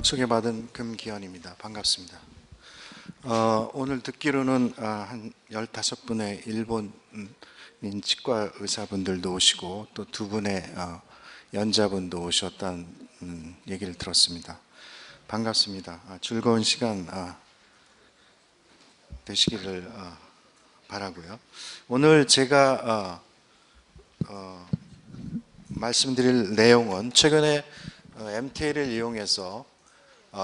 소개받은 금기현입니다. 반갑습니다. 오늘 듣기로는 한 15분의 일본인 치과 의사분들도 오시고 또 2분의 연자분도 오셨다는 얘기를 들었습니다. 반갑습니다. 즐거운 시간 되시기를 바라고요. 오늘 제가 말씀드릴 내용은 최근에 MTL을 이용해서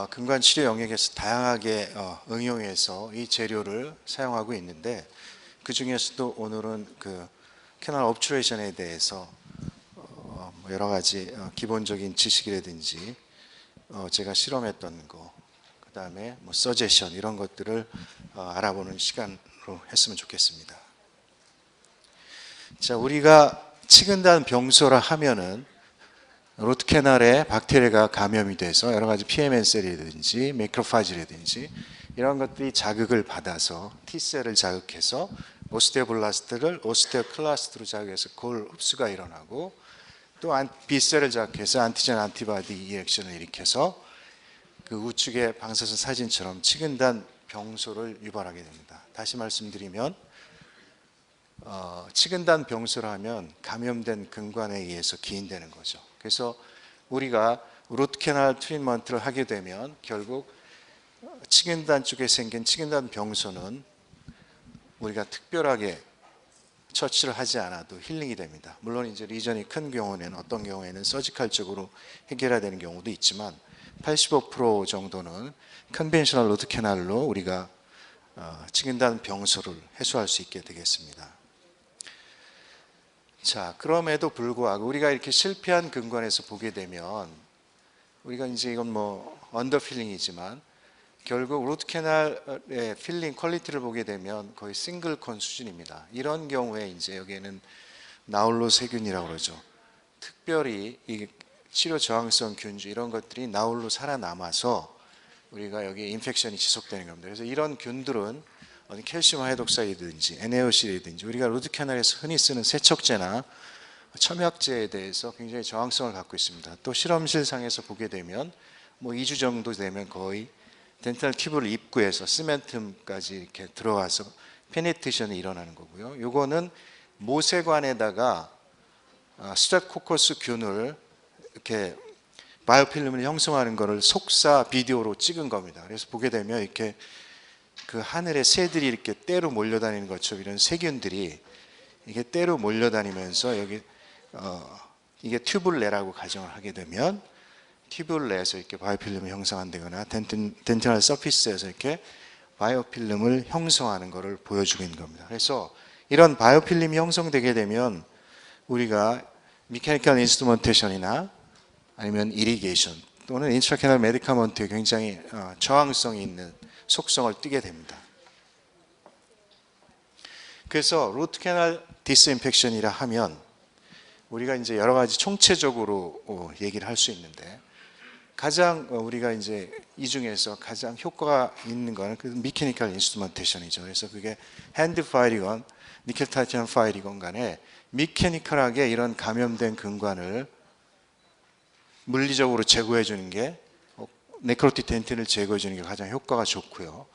근관치료 영역에서 다양하게 응용해서 이 재료를 사용하고 있는데, 그 중에서도 오늘은 그 캐널 옵츄레이션에 대해서 여러 가지 기본적인 지식이라든지 제가 실험했던 거, 그 다음에 서제션 이런 것들을 알아보는 시간으로 했으면 좋겠습니다. 자, 우리가 치근단 병소라 하면은 루트 캐널에 박테리아가 감염이 돼서 여러 가지 PMN셀이라든지 매크로파지라든지 이런 것들이 자극을 받아서 T셀을 자극해서 오스테오블라스트를 오스테오클라스트로 자극해서 그걸 흡수가 일어나고, 또 B셀을 자극해서 안티젠 안티바디 리액션을 일으켜서 그 우측의 방사선 사진처럼 치근단 병소를 유발하게 됩니다. 다시 말씀드리면 치근단 병소를 하면 감염된 근관에 의해서 기인되는 거죠. 그래서 우리가 루트 캐널 트리트먼트를 하게 되면 결국 치근단 쪽에 생긴 치근단 병소는 우리가 특별하게 처치를 하지 않아도 힐링이 됩니다. 물론 이제 리전이 큰 경우에는 어떤 경우에는 서지컬적으로 해결해야 되는 경우도 있지만 85% 정도는 컨벤셔널 루트 캐널로 우리가 치근단 병소를 해소할 수 있게 되겠습니다. 자, 그럼에도 불구하고 우리가 이렇게 실패한 근관에서 보게 되면 우리가 이제 이건 언더필링이지만 결국 루트 캐널의 필링 퀄리티를 보게 되면 거의 싱글 콘 수준입니다. 이런 경우에 이제 여기에는 나홀로 세균이라고 그러죠. 특별히 이 치료 저항성 균주 이런 것들이 나홀로 살아남아서 우리가 여기 인펙션이 지속되는 겁니다. 그래서 이런 균들은 캘슘 하이독사이드든지 NaOC라든지 우리가 루트 캐널에서 흔히 쓰는 세척제나 첨약제에 대해서 굉장히 저항성을 갖고 있습니다. 또 실험실상에서 보게 되면 2주 정도 되면 거의 덴탈 튜브를 입구에서 시멘텀까지 이렇게 들어가서 페네트레이션이 일어나는 거고요. 요거는 모세관에다가 스트랩코커스 균을 이렇게 바이오필름을 형성하는 것을 속사 비디오로 찍은 겁니다. 그래서 보게 되면 이렇게 그 하늘에 새들이 이렇게 떼로 몰려다니는 것처럼 이런 세균들이 이게 떼로 몰려다니면서 여기 이게 튜블레라고 가정을 하게 되면 튜블레에서 이렇게 바이오필름을 형성한다거나 덴티널 서피스에서 이렇게 바이오필름을 형성하는 것을 보여주고 있는 겁니다. 그래서 이런 바이오필름이 형성되게 되면 우리가 미케니컬 인스트루먼테이션이나 아니면 이리게이션 또는 인트라캐널 메디카먼트에 굉장히 저항성이 있는 속성을 띠게 됩니다. 그래서 루트 캐널 디스인펙션이라 하면 우리가 이제 여러 가지 총체적으로 얘기를 할 수 있는데, 가장 우리가 이제 이 중에서 가장 효과가 있는 거는 그 미케니컬 인스트루먼테이션이죠. 그래서 그게 핸드 파일이건 니켈 타이타늄 파일이건 간에 미케니컬하게 이런 감염된 근관을 물리적으로 제거해 주는 게 네크로틱 덴틴을 제거해 주는 게 가장 효과가 좋고요.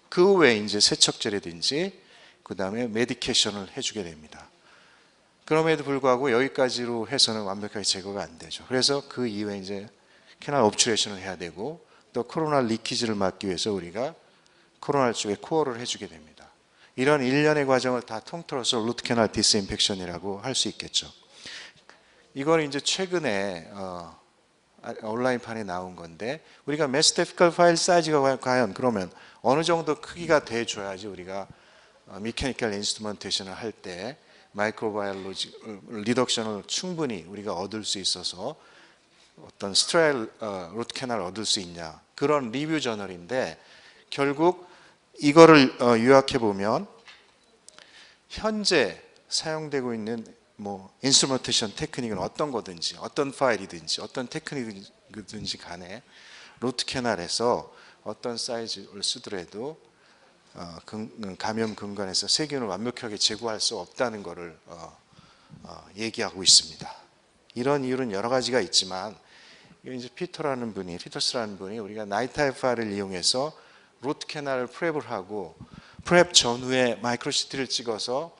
그 외에 이제 세척제라든지 그 다음에 메디케이션을 해주게 됩니다. 그럼에도 불구하고 여기까지로 해서는 완벽하게 제거가 안 되죠. 그래서 그 이후에 이제 캐널 옵츄레이션을 해야 되고, 또 코로날 리키지를 막기 위해서 우리가 코로날 쪽에 코어를 해주게 됩니다. 이런 일련의 과정을 다 통틀어서 루트 캐널 디스인펙션이라고 할 수 있겠죠. 이건 이제 최근에 온라인판에 나온 건데, 우리가 메스테피컬 파일 사이즈가 과연 그러면 어느 정도 크기가 돼줘야지 우리가 미케니컬 인스트루먼테이션을 할 때 마이크로바이올로지 리덕션을 충분히 우리가 얻을 수 있어서 어떤 스트라일 루트 캐널을 얻을 수 있냐, 그런 리뷰 저널인데, 결국 이거를 요약해 보면 현재 사용되고 있는 인스트루먼테이션 테크닉은 어떤 거든지 어떤 파일이든지 어떤 테크닉이든지 간에 루트 캐널에서 어떤 사이즈를 쓰더라도 감염 근관에서 세균을 완벽하게 제거할 수 없다는 것을 얘기하고 있습니다. 이런 이유는 여러 가지가 있지만 이제 피터스라는 분이 우리가 나이트아이 파일을 이용해서 루트 캐널을 프랩을 하고 프랩 전후에 마이크로CT를 찍어서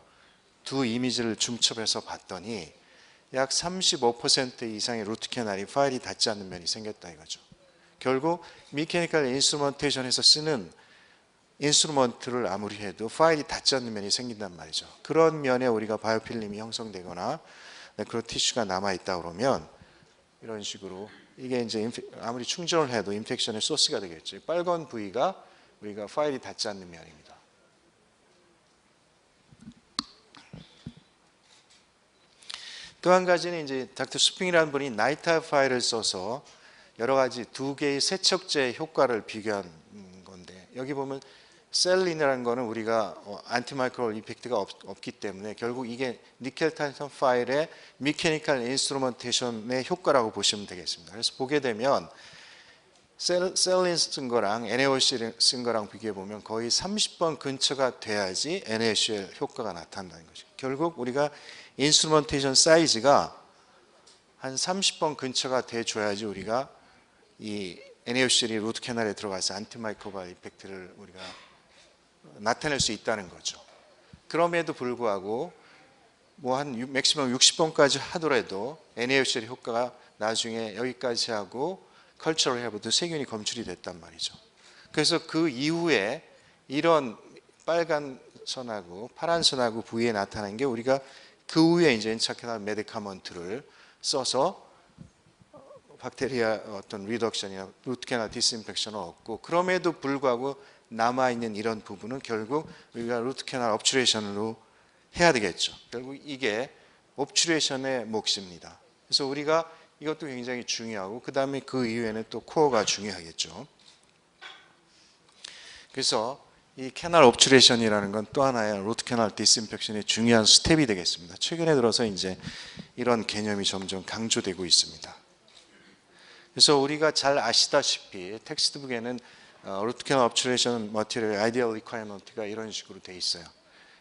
두 이미지를 중첩해서 봤더니 약 35% 이상의 루트 캐널이 파일이 닿지 않는 면이 생겼다 이거죠. 결국 미케니컬 인스트루먼테이션에서 쓰는 인스트루먼트를 아무리 해도 파일이 닿지 않는 면이 생긴단 말이죠. 그런 면에 우리가 바이오필름이 형성되거나 그런 티슈가 남아있다 그러면 이런 식으로 이게 이제 아무리 충전을 해도 인펙션의 소스가 되겠죠. 빨간 부위가 우리가 파일이 닿지 않는 면입니다. 또 한 가지는 이제 닥터 스핑이라는 분이 나이트아이 파일을 써서 여러 가지 두 개의 세척제 효과를 비교한 건데 여기 보면 셀린이라는 거는 우리가 안티마이크로볼 이펙트가 없기 때문에 결국 이게 니켈 탄산 파일의 미케니컬 인스트루먼테이션의 효과라고 보시면 되겠습니다. 그래서 보게 되면 셀린 쓴 거랑 NaOC 쓴 거랑 비교해 보면 거의 30번 근처가 돼야지 NaOC의 효과가 나타난다는 거죠. 결국 우리가 인스트루먼테이션 사이즈가 한 30번 근처가 돼줘야지 우리가 이 NaOC이 루트 캐널에 들어가서 안티마이크로발 이펙트를 우리가 나타낼 수 있다는 거죠. 그럼에도 불구하고 뭐 한 맥시멈 60번까지 하더라도 NaOC의 효과가 나중에 여기까지 하고 컬처럴 해보도 세균이 검출이 됐단 말이죠. 그래서 그 이후에 이런 빨간 선하고 파란 선하고 부위에 나타난 게 우리가 그 후에 이제 엔차케나 메디카먼트를 써서 박테리아 어떤 리덕션이나 루트 캐널 디스인펙션을 얻고 그럼에도 불구하고 남아있는 이런 부분은 결국 우리가 루트 캐널 옵츄레이션으로 해야 되겠죠. 결국 이게 옵츄레이션의 몫입니다. 그래서 우리가 이것도 굉장히 중요하고 그 다음에 그 이후에는 또 코어가 중요하겠죠. 그래서 이 캐널 옵츄레이션이라는 건 또 하나의 루트 캐널 디스인펙션의 중요한 스텝이 되겠습니다. 최근에 들어서 이제 이런 개념이 점점 강조되고 있습니다. 그래서 우리가 잘 아시다시피 텍스트북에는 루트 캐널 옵츄레이션 머티리얼 아이디얼 리ኳ이어먼트가 이런 식으로 돼 있어요.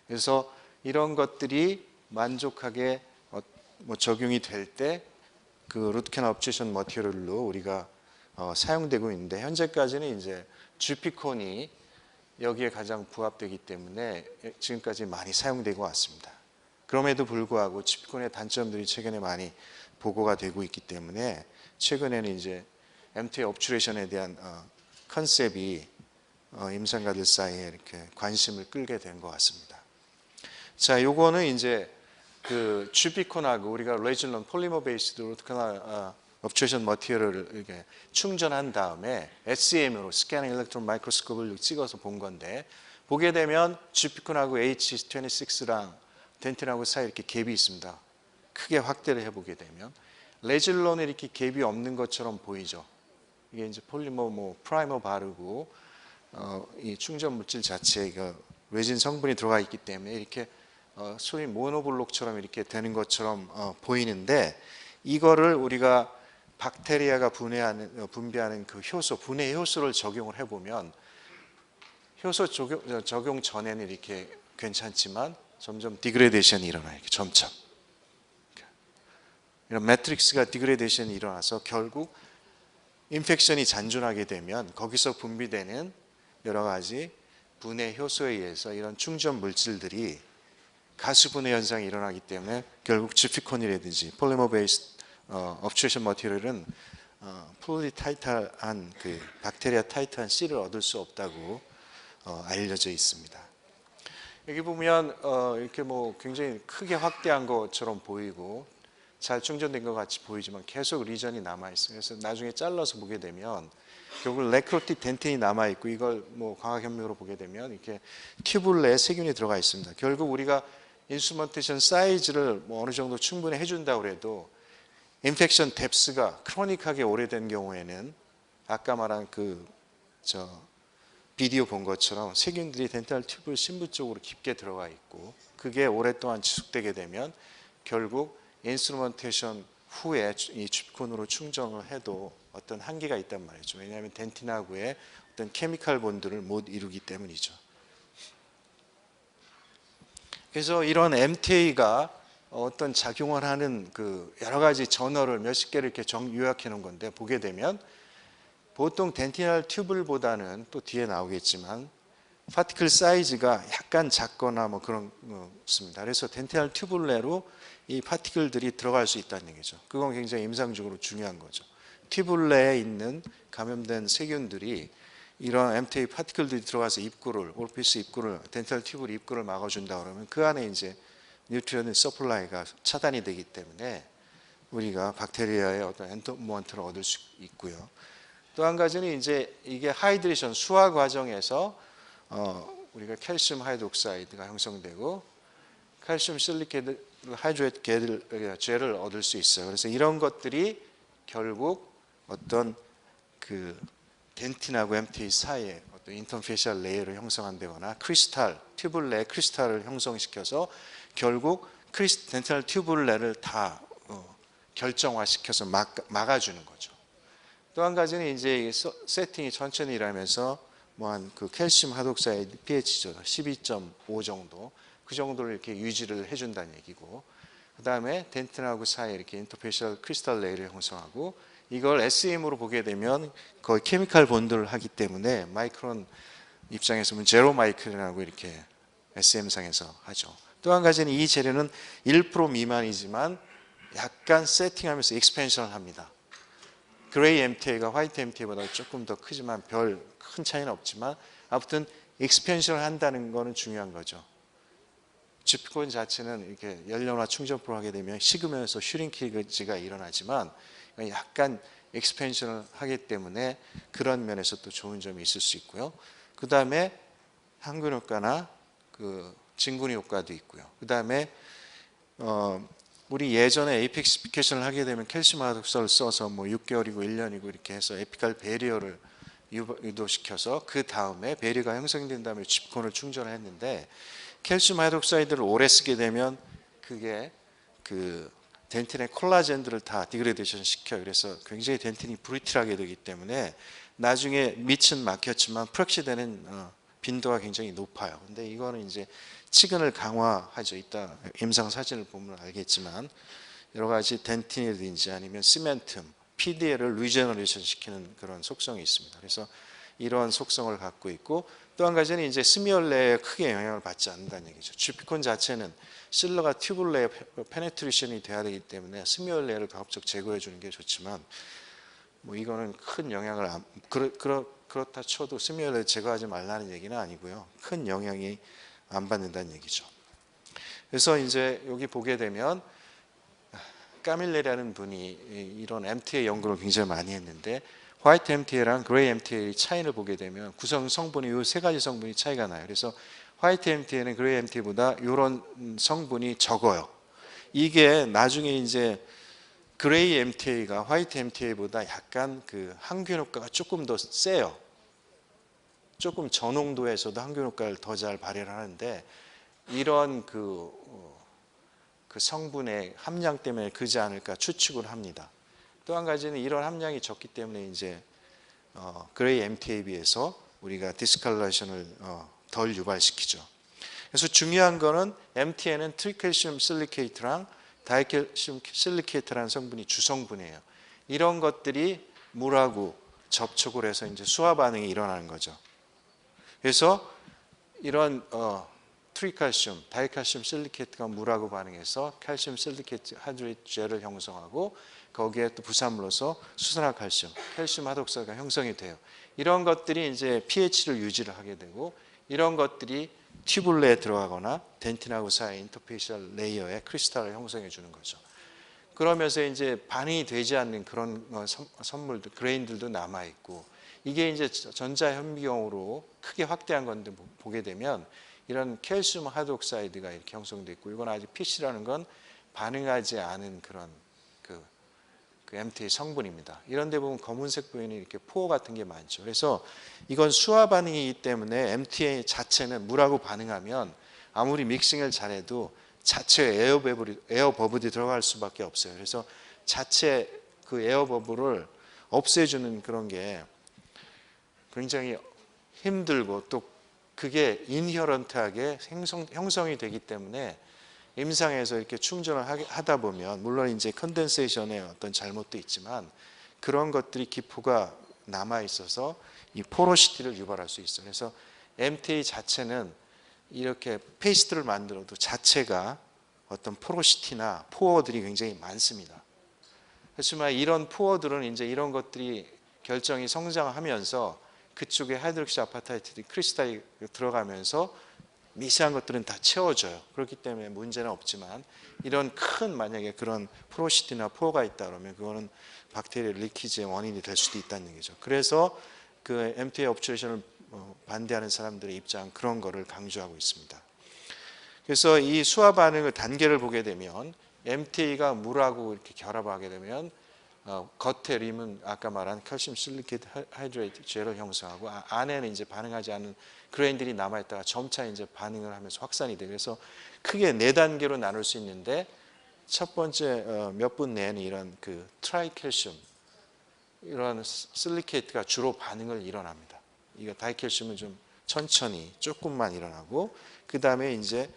그래서 이런 것들이 만족하게 적용이 될 때 그 루트 캐널 옵츄레이션 머티리얼로 우리가 사용되고 있는데 현재까지는 이제 주피콘이 여기에 가장 부합되기 때문에 지금까지 많이 사용되고 왔습니다. 그럼에도 불구하고 주피콘의 단점들이 최근에 많이 보고가 되고 있기 때문에 최근에는 이제 MTA 옵츄레이션에 대한 컨셉이 임상가들 사이에 이렇게 관심을 끌게 된 것 같습니다. 자, 요거는 이제 그 주피콘하고 우리가 레질론 폴리머 베이스드 루트 캐널 옵츄레이션 머티리얼을 이렇게 충전한 다음에 SEM으로 스캐닝 일렉트론 마이크로스코프를 찍어서 본 건데 보게 되면 주피콘하고 H26랑 덴틴하고 사이에 이렇게 갭이 있습니다. 크게 확대를 해보게 되면 레질론에 이렇게 갭이 없는 것처럼 보이죠. 이게 이제 폴리머 뭐 프라이머 바르고 이 충전 물질 자체에 레진 성분이 들어가 있기 때문에 이렇게 소위 모노블록처럼 이렇게 되는 것처럼 보이는데 이거를 우리가 박테리아가 분비하는 그 효소, 분해 효소를 적용을 해보면 효소 적용 전에는 이렇게 괜찮지만 점점 디그레데이션이 일어나요. 이렇게 점점. 이런 매트릭스가 디그레데이션이 일어나서 결국 인펙션이 잔존하게 되면 거기서 분비되는 여러 가지 분해 효소에 의해서 이런 충전 물질들이 가수 분해 현상이 일어나기 때문에 결국 주피콘이라든지 폴리머 베이스 옵츄레이션 머티리얼은 풀리 타이트한 그 박테리아 타이트한 C를 얻을 수 없다고 알려져 있습니다. 여기 보면 이렇게 뭐 굉장히 크게 확대한 것처럼 보이고 잘 충전된 것 같이 보이지만 계속 리전이 남아 있어요. 그래서 나중에 잘라서 보게 되면 결국 레크로틱 덴틴이 남아 있고 이걸 뭐 광학 현미으로 보게 되면 이렇게 튜블 내에 세균이 들어가 있습니다. 결국 우리가 인스트루먼테이션 사이즈를 뭐 어느 정도 충분히 해준다고 해도 인펙션 뎁스가 크로닉하게 오래된 경우에는 아까 말한 비디오 본 것처럼 세균들이 덴탈 튜브 심부 쪽으로 깊게 들어가 있고 그게 오랫동안 지속되게 되면 결국 인스트루먼테이션 후에 이 주피콘으로 충전을 해도 어떤 한계가 있단 말이죠. 왜냐하면 덴틴하고의 어떤 케미칼 본드를 못 이루기 때문이죠. 그래서 이런 MTA가 어떤 작용을 하는 그 여러 가지 저널을 몇십 개를 이렇게 요약해 놓은 건데, 보게 되면 보통 덴티널 튜블보다는 또 뒤에 나오겠지만 파티클 사이즈가 약간 작거나 뭐 그런 것입니다. 그래서 덴티널 튜블 내로 이 파티클들이 들어갈 수 있다는 얘기죠. 그건 굉장히 임상적으로 중요한 거죠. 튜블 내에 있는 감염된 세균들이 이런 MTA 파티클들이 들어가서 입구를, 오리피스 입구를, 덴탈 튜블 입구를 막아준다 그러면 그 안에 이제 뉴트리언 서플라이가 차단이 되기 때문에 우리가 박테리아의 어떤 엔토모먼트를 얻을 수 있고요. 또 한 가지는 이제 이게 하이드레이션 수화 과정에서 우리가 칼슘 하이드록사이드가 형성되고 칼슘 실리케이트 하이드레이트 젤을 얻을 수 있어요. 그래서 이런 것들이 결국 어떤 그 덴틴하고 MTA 사이에 어떤 인터페이셜 레이어를 형성한다거나 크리스탈, 튜블 내 크리스탈을 형성시켜서 결국 덴탈 튜블 내를 다 결정화시켜서 막아주는 거죠. 또 한 가지는 이제 세팅이 천천히 일하면서 뭐한 그 칼슘 하이드록사이드 pH죠. 12.5 정도. 그 정도를 이렇게 유지를 해준다는 얘기고, 그 다음에 덴틴하고 사이에 이렇게 인터페이셜 크리스탈 레이를 형성하고, 이걸 SM으로 보게 되면 거의 케미칼 본드를 하기 때문에 마이크론 입장에서 보면 제로 마이크론이라고 이렇게 SM상에서 하죠. 또 한 가지는 이 재료는 1% 미만이지만 약간 세팅하면서 익스펜션을 합니다. 그레이 MTA가 화이트 MTA보다 조금 더 크지만 별 큰 차이는 없지만 아무튼 익스펜션을 한다는 거는 중요한 거죠. GP콘 자체는 이렇게 연료나 충전 프로 하게 되면 식으면서 슈링키지가 일어나지만 약간 익스펜션을 하기 때문에 그런 면에서 또 좋은 점이 있을 수 있고요. 그 다음에 항균 효과나 그 진균 효과도 있고요. 그 다음에 우리 예전에 에이펙시피케이션을 하게 되면 칼슘 하이드록사를 써서 뭐 6개월이고 1년이고 이렇게 해서 에피칼 베리어를 유도시켜서 그 다음에 베리어가 형성된 다음에 GP콘을 충전을 했는데, 칼슘 하이드록사이드를 오래 쓰게 되면 그게 그 덴틴의 콜라겐들을 다 디그레이션 시켜요. 그래서 굉장히 덴틴이 브리틀하게 되기 때문에 나중에 밑은 막혔지만 프락시되는 빈도가 굉장히 높아요. 근데 이거는 이제 치근을 강화하죠. 이따 임상 사진을 보면 알겠지만 여러 가지 덴틴이든지 아니면 시멘텀, PDA를 리제너레이션 시키는 그런 속성이 있습니다. 그래서 이러한 속성을 갖고 있고, 또 한 가지는 이제 스미얼 내에 크게 영향을 받지 않는다는 얘기죠. 주피콘 자체는 실러가 튜블 내에 페네트레이션이 돼야 되기 때문에 스미얼 레이어를 가급적 제거해 주는 게 좋지만 뭐 이거는 큰 영향을 그렇다 쳐도 스미얼 레이어 제거하지 말라는 얘기는 아니고요. 큰 영향이 안 받는다는 얘기죠. 그래서 이제 여기 보게 되면 까밀레라는 분이 이런 MTA 연구를 굉장히 많이 했는데, 화이트 MTA랑 그레이 MTA의 차이를 보게 되면 구성 성분이 이 세 가지 성분이 차이가 나요. 그래서 화이트 MTA는 그레이 MTA보다 이런 성분이 적어요. 이게 나중에 이제 그레이 MTA가 화이트 MTA보다 약간 그 항균 효과가 조금 더 세요. 조금 저농도에서도 항균 효과를 더 잘 발휘를 하는데, 이런 그 성분의 함량 때문에 그러지 않을까 추측을 합니다. 또 한 가지는 이런 함량이 적기 때문에 이제 그레이 MTA에 비해서 우리가 디스컬레이션을 덜 유발시키죠. 그래서 중요한 거는 MTA는 트리칼슘 실리케이트랑 다이칼슘 실리케이트라는 성분이 주성분이에요. 이런 것들이 물하고 접촉을 해서 이제 수화 반응이 일어나는 거죠. 그래서 이런 트리칼슘, 다이칼슘 실리케이트가 물하고 반응해서 칼슘 실리케이트 하이드레이트 젤을 형성하고 거기에 또 부산물로서 수산화칼슘, 칼슘 하이드록사이드가 형성이 돼요. 이런 것들이 이제 pH를 유지를 하게 되고, 이런 것들이 튜블 내에 들어가거나 덴틴하고 사이 인터페이셜 레이어에 크리스탈을 형성해 주는 거죠. 그러면서 이제 반응이 되지 않는 그런 선물들, 그레인들도 남아 있고, 이게 이제 전자 현미경으로 크게 확대한 건데 보게 되면 이런 칼슘 하이드록사이드가 이렇게 형성돼 있고, 이건 아직 PC라는 건 반응하지 않은 그런 그 MTA 성분입니다. 이런 데 보면 검은색 보이는 이렇게 포 같은 게 많죠. 그래서 이건 수화 반응이기 때문에 MTA 자체는 물하고 반응하면 아무리 믹싱을 잘해도 자체 에어버블이 들어갈 수밖에 없어요. 그래서 자체 그 에어버블을 없애주는 그런 게 굉장히 힘들고, 또 그게 인히어런트하게 형성이 되기 때문에 임상에서 이렇게 충전을 하다 보면 물론 이제 컨덴세이션의 어떤 잘못도 있지만 그런 것들이 기포가 남아 있어서 이 포로시티를 유발할 수 있어요. 그래서 MTA 자체는 이렇게 페이스트를 만들어도 자체가 어떤 포로시티나 포어들이 굉장히 많습니다. 그렇지만 이런 포어들은 이제 이런 것들이 결정이 성장하면서 그쪽에 하이드록시 아파타이트들이 크리스탈이 들어가면서 미세한 것들은 다 채워져요. 그렇기 때문에 문제는 없지만 이런 큰 만약에 그런 포로시티나 포어가 있다 그러면 그거는 박테리아 리키지의 원인이 될 수도 있다는 얘기죠. 그래서 그 MTA 옵츄레이션을 반대하는 사람들의 입장 그런 거를 강조하고 있습니다. 그래서 이 수화 반응의 단계를 보게 되면 MTA가 물하고 이렇게 결합하게 되면 겉에 림은 아까 말한 칼슘 실리케이트 하이드레이트 젤을 형성하고 안에는 이제 반응하지 않은 그레인들이 남아있다가 점차 이제 반응을 하면서 확산이 돼요. 그래서 크게 4단계로 나눌 수 있는데 첫 번째 몇 분 내에는 이런 그 트라이칼슘 이런 실리케이트가 주로 반응을 일어납니다. 이거 다이칼슘은 좀 천천히 조금만 일어나고 그 다음에 이제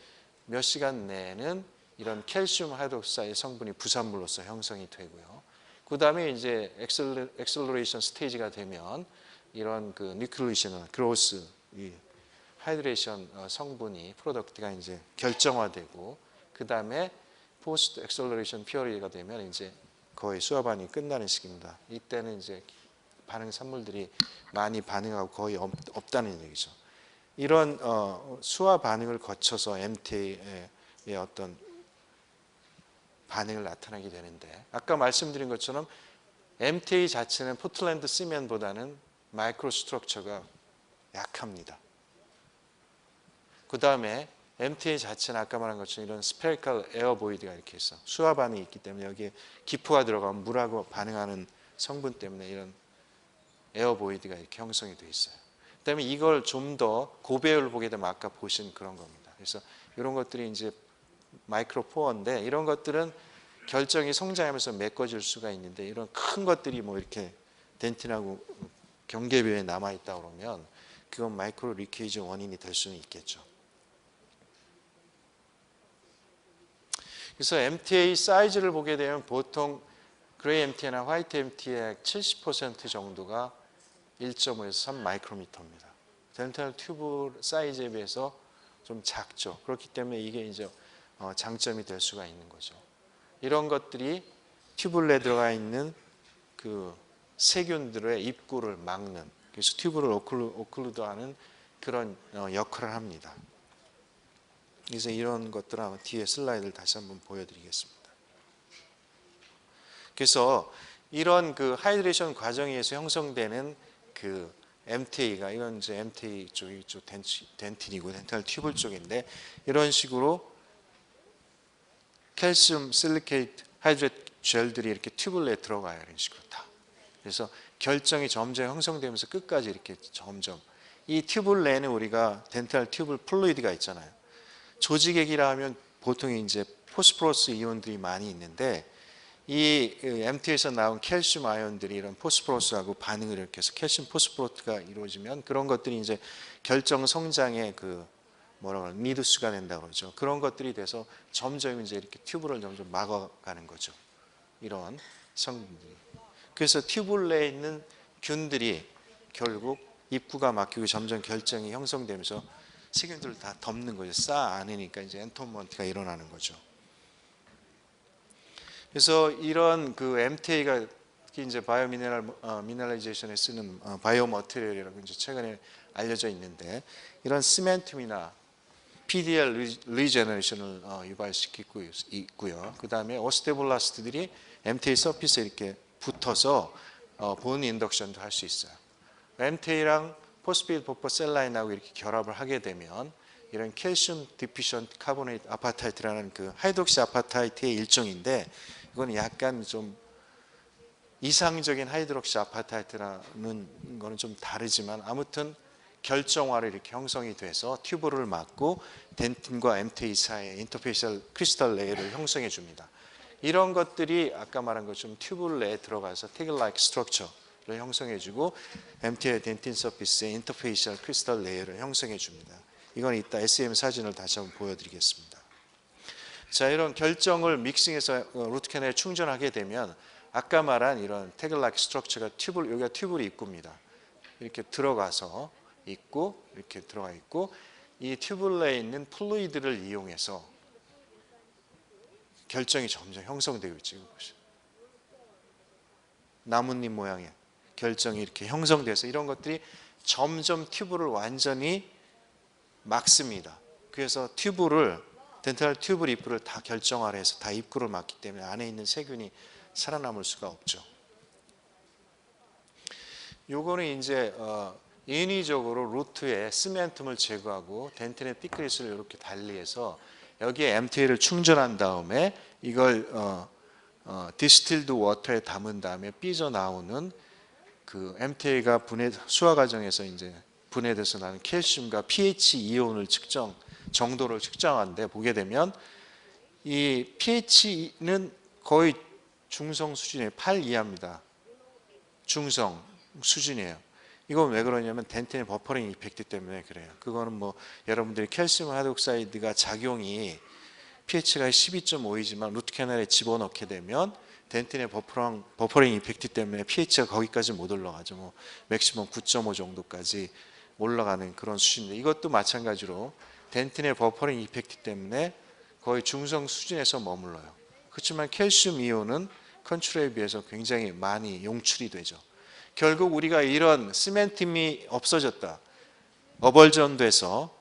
몇 시간 내에는 이런 캘슘 하이드록사이드 성분이 부산물로서 형성이 되고요. 그 다음에 이제 엑셀러레이션 스테이지가 되면 이런 그 뉴클리시나 그로스 이 하이드레이션 성분이 프로덕트가 이제 결정화되고 그 다음에 포스트 엑셀러레이션 피어리가 되면 이제 거의 수화 반응이 끝나는 시기입니다. 이때는 이제 반응 산물들이 많이 반응하고 거의 없다는 얘기죠. 이런 수화 반응을 거쳐서 MTA의 어떤 반응을 나타나게 되는데 아까 말씀드린 것처럼 MTA 자체는 포틀랜드 시멘보다는 마이크로 스트럭처가 약합니다. 그 다음에 MTA 자체는 아까 말한 것처럼 이런 스페리컬 에어보이드가 이렇게 있어 수화 반응이 있기 때문에 여기에 기포가 들어가면 물하고 반응하는 성분 때문에 이런 에어보이드가 이렇게 형성이 되어 있어요. 그다음에 이걸 좀 더 고배율을 보게 되면 아까 보신 그런 겁니다. 그래서 이런 것들이 이제 마이크로 포어인데 이런 것들은 결정이 성장하면서 메꿔질 수가 있는데 이런 큰 것들이 뭐 이렇게 덴틴하고 경계부에 남아 있다 그러면 그건 마이크로 리케이지 원인이 될 수는 있겠죠. 그래서 MTA 사이즈를 보게 되면 보통 그레이 MTA나 화이트 MTA의 70% 정도가 1.5에서 3 마이크로미터입니다. 덴탈 튜브 사이즈에 비해서 좀 작죠. 그렇기 때문에 이게 이제 장점이 될 수가 있는 거죠. 이런 것들이 튜블에 들어가 있는 그 세균들의 입구를 막는 그래서 튜브를 오클루드하는 그런 역할을 합니다. 그래서 이런 것들은 아마 뒤에 슬라이드를 다시 한번 보여드리겠습니다. 그래서 이런 그 하이드레이션 과정에 의해서 형성되는 그 MTA가 이건 이제 MTA 쪽이 쪽 덴틴이고 덴탈 튜브 쪽인데 이런 식으로 칼슘 실리케이트 하이드레이트 젤들이 이렇게 튜브 내에 들어가요. 이런 식으로 다. 그래서 결정이 점점 형성되면서 끝까지 이렇게 점점 이 튜브 내에는 우리가 덴탈 튜브 플루이드가 있잖아요. 조직액이라 하면 보통 이제 포스포러스 이온들이 많이 있는데 이 MT에서 나온 칼슘 아이온들이 이런 포스포러스하고 반응을 일으켜서 칼슘 포스포르트가 이루어지면 그런 것들이 이제 결정 성장의 그 뭐라고 하나 미드수가 된다 그러죠. 그런 것들이 돼서 점점 이제 이렇게 튜브를 점점 막아가는 거죠. 이런 성분들이. 그래서 튜브 내에 있는 균들이 결국 입구가 막히고 점점 결정이 형성되면서 세균들을 다 덮는 거죠. 쌓아 안으니까 이제 엔톰먼트가 일어나는 거죠. 그래서 이런 그 MTA가 특히 이제 바이오 미네랄리제이션에 쓰는 바이오 머티리얼이라고 이제 최근에 알려져 있는데 이런 시멘툼이나 PDL 리제너레이션을 유발시키고 있고요. 그 다음에 오스테블라스트들이 MTA 서피스에 이렇게 붙어서 본 인덕션도 할 수 있어요. MTA랑 포스피드 포포셀라인하고 이렇게 결합을 하게 되면 이런 칼슘 디피션트 카보네이트 아파타이트라는 그 하이드록시 아파타이트의 일종인데 이건 약간 좀 이상적인 하이드록시 아파타이트라는 거는 좀 다르지만 아무튼 결정화를 이렇게 형성이 돼서 튜브를 막고 덴틴과 MTA 사이의 인터페이셜 크리스탈 레이어를 형성해 줍니다. 이런 것들이 아까 말한 것처럼 튜브 내에 들어가서 태글-like 스트럭처를 형성해 주고 MTA 덴틴 서피스의 인터페이셜 크리스탈 레이어를 형성해 줍니다. 이건 이따 SEM 사진을 다시 한번 보여드리겠습니다. 자, 이런 결정을 믹싱해서 루트 캐널에 충전하게 되면 아까 말한 이런 태글락 스트럭처가 여기가 튜블 입구입니다. 이렇게 들어가서 있고 이렇게 들어가 있고 이 튜블 내에 있는 플루이드를 이용해서 결정이 점점 형성되고 있죠. 나뭇잎 모양의 결정이 이렇게 형성돼서 이런 것들이 점점 튜브를 완전히 막습니다. 그래서 덴탈 튜브 입구를 다 결정화를 해서 다 입구를 막기 때문에 안에 있는 세균이 살아남을 수가 없죠. 요거는 이제 인위적으로 루트에 시멘텀을 제거하고 덴틴의 피크리스를 이렇게 달리해서 여기에 MTA를 충전한 다음에 이걸 디스틸드 워터에 담은 다음에 삐져 나오는 그 MTA가 수화 과정에서 이제 분해돼서 나는 칼슘과 pH 이온을 정도를 측정하는데 보게 되면 이 pH는 거의 중성 수준이에요. 8 이하입니다. 중성 수준이에요. 이건 왜 그러냐면 덴틴의 버퍼링 이펙트 때문에 그래요. 그거는 뭐 여러분들이 칼슘 하이드록사이드가 작용이 pH가 12.5이지만 루트 캐널에 집어넣게 되면 덴틴의 버퍼링 이펙트 때문에 pH가 거기까지 못 올라가죠. 뭐 맥시멈 9.5 정도까지 올라가는 그런 수준인데 이것도 마찬가지로 덴틴의 버퍼링 이펙트 때문에 거의 중성 수준에서 머물러요. 그렇지만 칼슘 이온은 컨트롤에 비해서 굉장히 많이 용출이 되죠. 결국 우리가 이런 시멘팀이 없어졌다. 어벌전돼서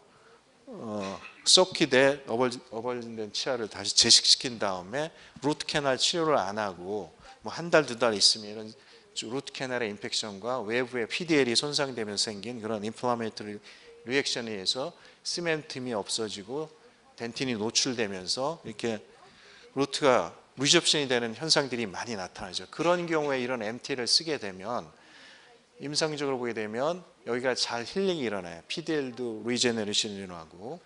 썩히되 어벌전된 치아를 다시 재식시킨 다음에 루트 캐널 치료를 안 하고 뭐 한 달, 두 달 있으면 이런 루트 캐널의 인펙션과 외부의 PDL이 손상되면서 생긴 그런 인플라메이터리 리액션에 의해서 시멘팀이 없어지고 덴틴이 노출되면서 이렇게 루트가 리접션이 되는 현상들이 많이 나타나죠. 그런 경우에 이런 MT를 쓰게 되면 임상적으로 보게 되면 여기가 잘 힐링이 일어나요. PDL도 리제너레이션이 일어나고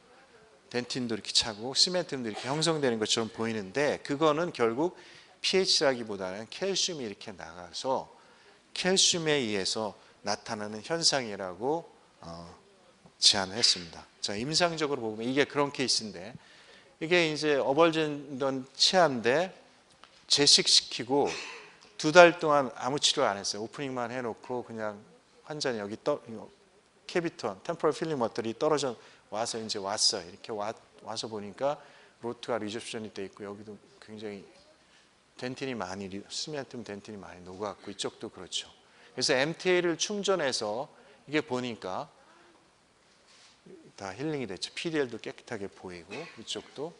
덴틴도 이렇게 차고 시멘텀도 이렇게 형성되는 것처럼 보이는데 그거는 결국 pH라기보다는 칼슘이 이렇게 나가서 칼슘에 의해서 나타나는 현상이라고 제안을 했습니다. 자, 임상적으로 보면 이게 그런 케이스인데 이게 이제 어벌전던 치아인데 재식시키고 2달 동안 아무 치료 안 했어요. 오프닝만 해놓고 그냥 환자는 여기 캐비턴, 템포럴 필링 머터리 떨어져 와서 이제 왔어요. 이렇게 와서 보니까 루트가 리접션이 돼 있고 여기도 굉장히 덴틴이 많이 시멘텀 덴틴이 많이 녹았고 이쪽도 그렇죠. 그래서 MTA를 충전해서 이게 보니까 다 힐링이 됐죠. PDL도 깨끗하게 보이고 이쪽도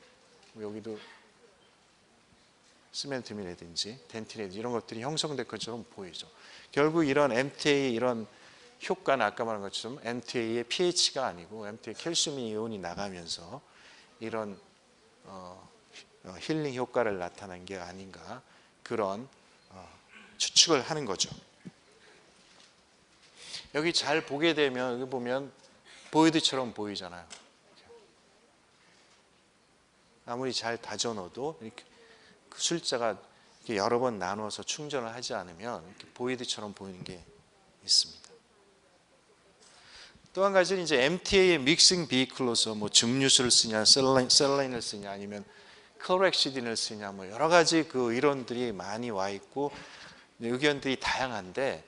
여기도 시멘텀이라든지 덴틴이라든지 이런 것들이 형성될 것처럼 보이죠. 결국 이런 MTA 이런 효과는 아까 말한 것처럼 MTA의 pH가 아니고 MTA 칼슘 이온이 나가면서 이런 힐링 효과를 나타낸 게 아닌가 그런 추측을 하는 거죠. 여기 잘 보게 되면 여기 보면 보이드처럼 보이잖아요. 아무리 잘 다져 넣어도 이렇게 그 sul자가 이렇게 여러 번 나눠서 충전을 하지 않으면 이렇게 보이드처럼 보이는 게 있습니다. 또 한 가지는 이제 MTA의 믹싱 비클로서 뭐 증류수를 쓰냐, 셀라인을 쓰냐, 아니면 클로렉시딘을 쓰냐, 뭐 여러 가지 그 이론들이 많이 와 있고 의견들이 다양한데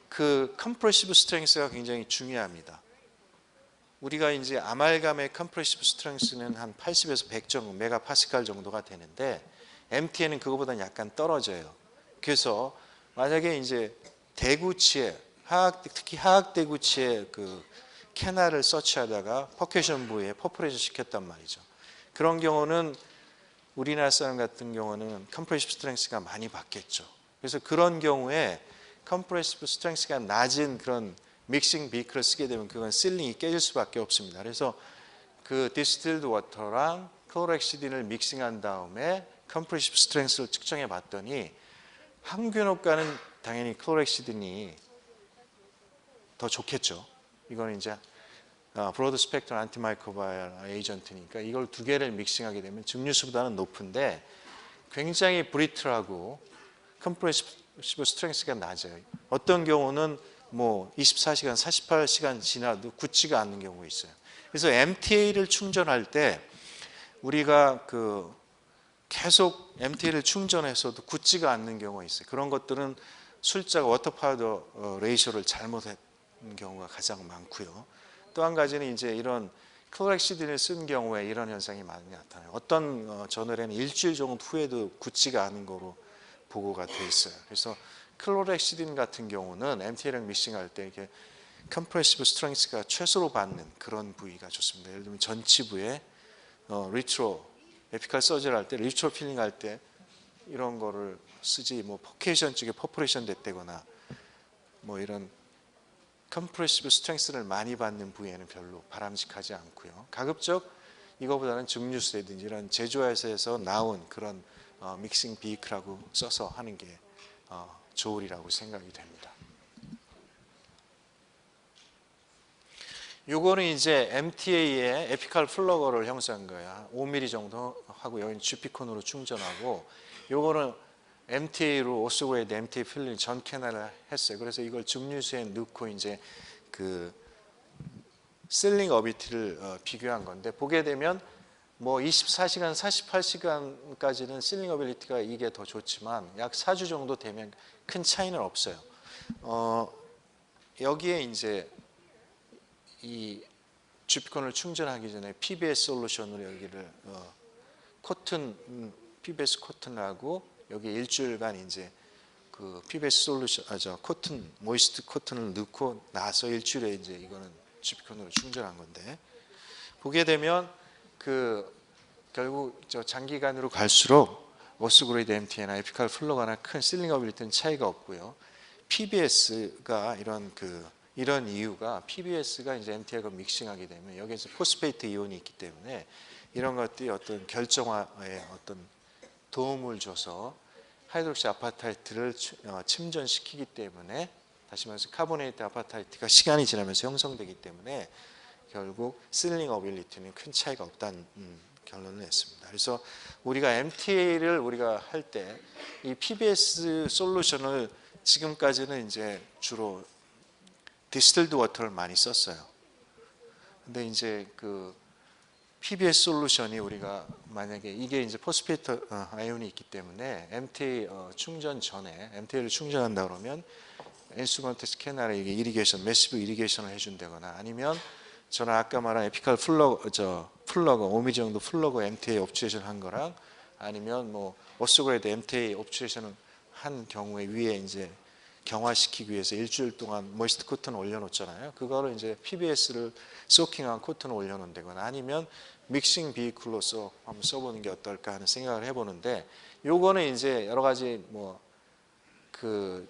그 컴프레시브 스트렝스가 굉장히 중요합니다. 우리가 이제 아말감의 컴프레시브 스트렝스는 한 80에서 100 정도 메가파스칼 정도가 되는데 MTA는 그거보다 약간 떨어져요. 그래서 만약에 이제 대구치에 특히 하악 대구치에 그 캐나를 서치하다가 퍼큐션 부위에 퍼포레이션 시켰단 말이죠. 그런 경우는 우리나라 사람 같은 경우는 컴프레시브 스트렝스가 많이 받겠죠. 그래서 그런 경우에 컴프레시브 스트렝스가 낮은 그런 믹싱 비크를 쓰게 되면 그건 실링이 깨질 수밖에 없습니다. 그래서 그 디스틸드 워터랑 클로렉시딘을 믹싱한 다음에 컴프레시브 스트렝스를 측정해 봤더니 항균 효과는 당연히 클로렉시딘이 더 좋겠죠. 이거는 이제 브로드 스펙트럼 안티마이크로바이얼 에이전트니까 이걸 두 개를 믹싱하게 되면 증류수보다는 높은데 굉장히 브리틀하고 컴프레시브 스트렝스가 낮아요. 어떤 경우는 뭐 24시간, 48시간 지나도 굳지가 않는 경우가 있어요. 그래서 MTA를 충전할 때 우리가 그 계속 MTA를 충전해서도 굳지가 않는 경우가 있어요. 그런 것들은 술자가 워터 파우더 레이쇼를 잘못한 경우가 가장 많고요. 또 한 가지는 이제 이런 클로렉시딘을 쓴 경우에 이런 현상이 많이 나타나요. 어떤 저널에는 일주일 정도 후에도 굳지가 않은 거로 보고가 돼 있어요. 그래서 클로렉시딘 같은 경우는 MTA랑 믹싱할 때 이렇게 컴프레시브 스트렝스가 최소로 받는 그런 부위가 좋습니다. 예를 들면 전치부에 리트로 에피칼 서저리 할 때 리트로 필링 할 때 이런 거를 쓰지, 뭐 포케이션 쪽에 퍼포레이션 됐다거나 뭐 이런 컴프레시브 스트렝스를 많이 받는 부위에는 별로 바람직하지 않고요. 가급적 이거보다는 증류수라든지 이런 제조회사에서 나온 그런 믹싱 비클하고 써서 하는 게 좋으리라고 생각이 됩니다. 요거는 이제 MTA의 에피칼 플러거를 형성한 거예요. 5mm 정도 하고 여기는 주피콘으로 충전하고, 요거는 MTA로 오스그레이드 MTA 필링 전 캐널을 했어요. 그래서 이걸 증류수에 넣고 이제 그 실링 어비티를 비교한 건데, 보게 되면 뭐 24시간, 48시간까지는 실링 어빌리티가 이게 더 좋지만 약 4주 정도 되면 큰 차이는 없어요. 여기에 이제 이 주피콘을 충전하기 전에 PBS 솔루션으로 여기를 코튼 PBS 코튼하고 여기 일주일간 이제 그 PBS 솔루션 코튼 모이스트 코튼을 넣고 나서 일주일에 이제 이거는 주피콘으로 충전한 건데, 보게 되면 그 결국 저 장기간으로 갈수록 오스그레이드 MTA나 에피칼 플러거나 큰 실링 어빌리티는 차이가 없고요. PBS가 이런 이유가 PBS가 이제 MTA가 믹싱하게 되면 여기에서 포스페이트 이온이 있기 때문에 이런 것들이 어떤 결정화에 어떤 도움을 줘서 하이드록시 아파타이트를 침전시키기 때문에, 다시 말해서 카보네이트 아파타이트가 시간이 지나면서 형성되기 때문에 결국 실링 어빌리티는 큰 차이가 없다는 결론을 냈습니다. 그래서 우리가 MTA를 우리가 할 때 이 PBS 솔루션을 지금까지는 이제 주로 디스틸드 워터를 많이 썼어요. 근데 이제 그 PBS 솔루션이 우리가 만약에 이게 이제 포스페이트 아이온이 있기 때문에 MTA 충전 전에 MTA를 충전한다 그러면 인스트루먼트 캐널에 이게 이리게이션, 매시브 이리게이션을 해준다거나, 아니면 저는 아까 말한 에피칼 플러거 5mm 정도 플러거 MTA 옵추레이션 한 거랑, 아니면 뭐 오스그레이드 MTA 옵추레이션을 한 경우에 위에 이제 경화시키기 위해서 일주일 동안 모이스트 코튼을 올려놓잖아요. 그거를 이제 PBS를 소킹한 코튼을 올려놓는다거나, 아니면 믹싱 비클로서 한번 써보는 게 어떨까 하는 생각을 해보는데, 요거는 이제 여러 가지 뭐 그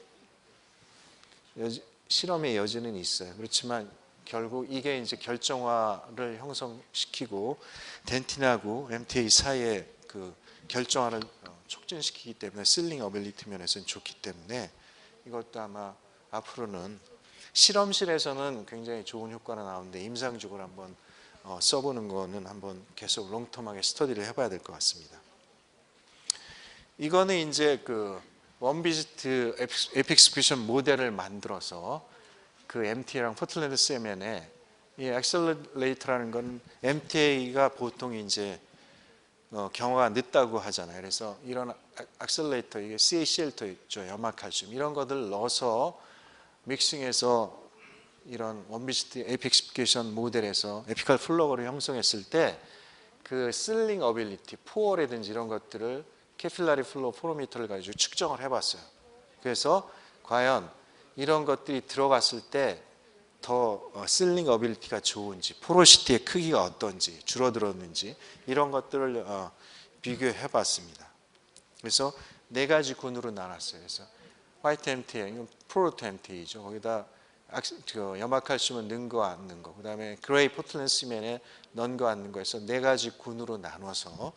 실험의 여지는 있어요. 그렇지만 결국 이게 이제 결정화를 형성시키고 덴틴하고 MTA 사이의 그 결정화를 촉진시키기 때문에 실링 어빌리티 면에서는 좋기 때문에 이것도 아마 앞으로는 실험실에서는 굉장히 좋은 효과가 나오는데 임상적으로 한번 써보는 거는 한번 계속 롱텀하게 스터디를 해봐야 될 것 같습니다. 이거는 이제 그 원비지트 에픽스큐션 모델을 만들어서 그 MTA랑 포틀랜드 세면에 이 액셀레이터라는 건 MTA가 보통 이제 경화가 늦다고 하잖아요. 그래서 이런 액셀레이터, 이게 CaCl2 있죠, 염화칼슘, 이런 것들 넣어서 믹싱해서 이런 원비지트 에픽스큐션 모델에서 에피칼 플러거를 형성했을 때 그 실링 어빌리티, 포어라든지 이런 것들을 캐필라리 플로우 포로미터를 가지고 측정을 해봤어요. 그래서 과연 이런 것들이 들어갔을 때 더 실링 어빌리티가 좋은지, 포로시티의 크기가 어떤지, 줄어들었는지 이런 것들을 비교해 봤습니다. 그래서 네 가지 군으로 나눴어요. 그래서 화이트 MTA, 이건 프로토 MTA죠. 거기다 염화칼슘은 넣은 거 안 넣은 거, 그 다음에 그레이 포틀랜드 시멘에 넣은 거 안 넣은 거에서 네 가지 군으로 나눠서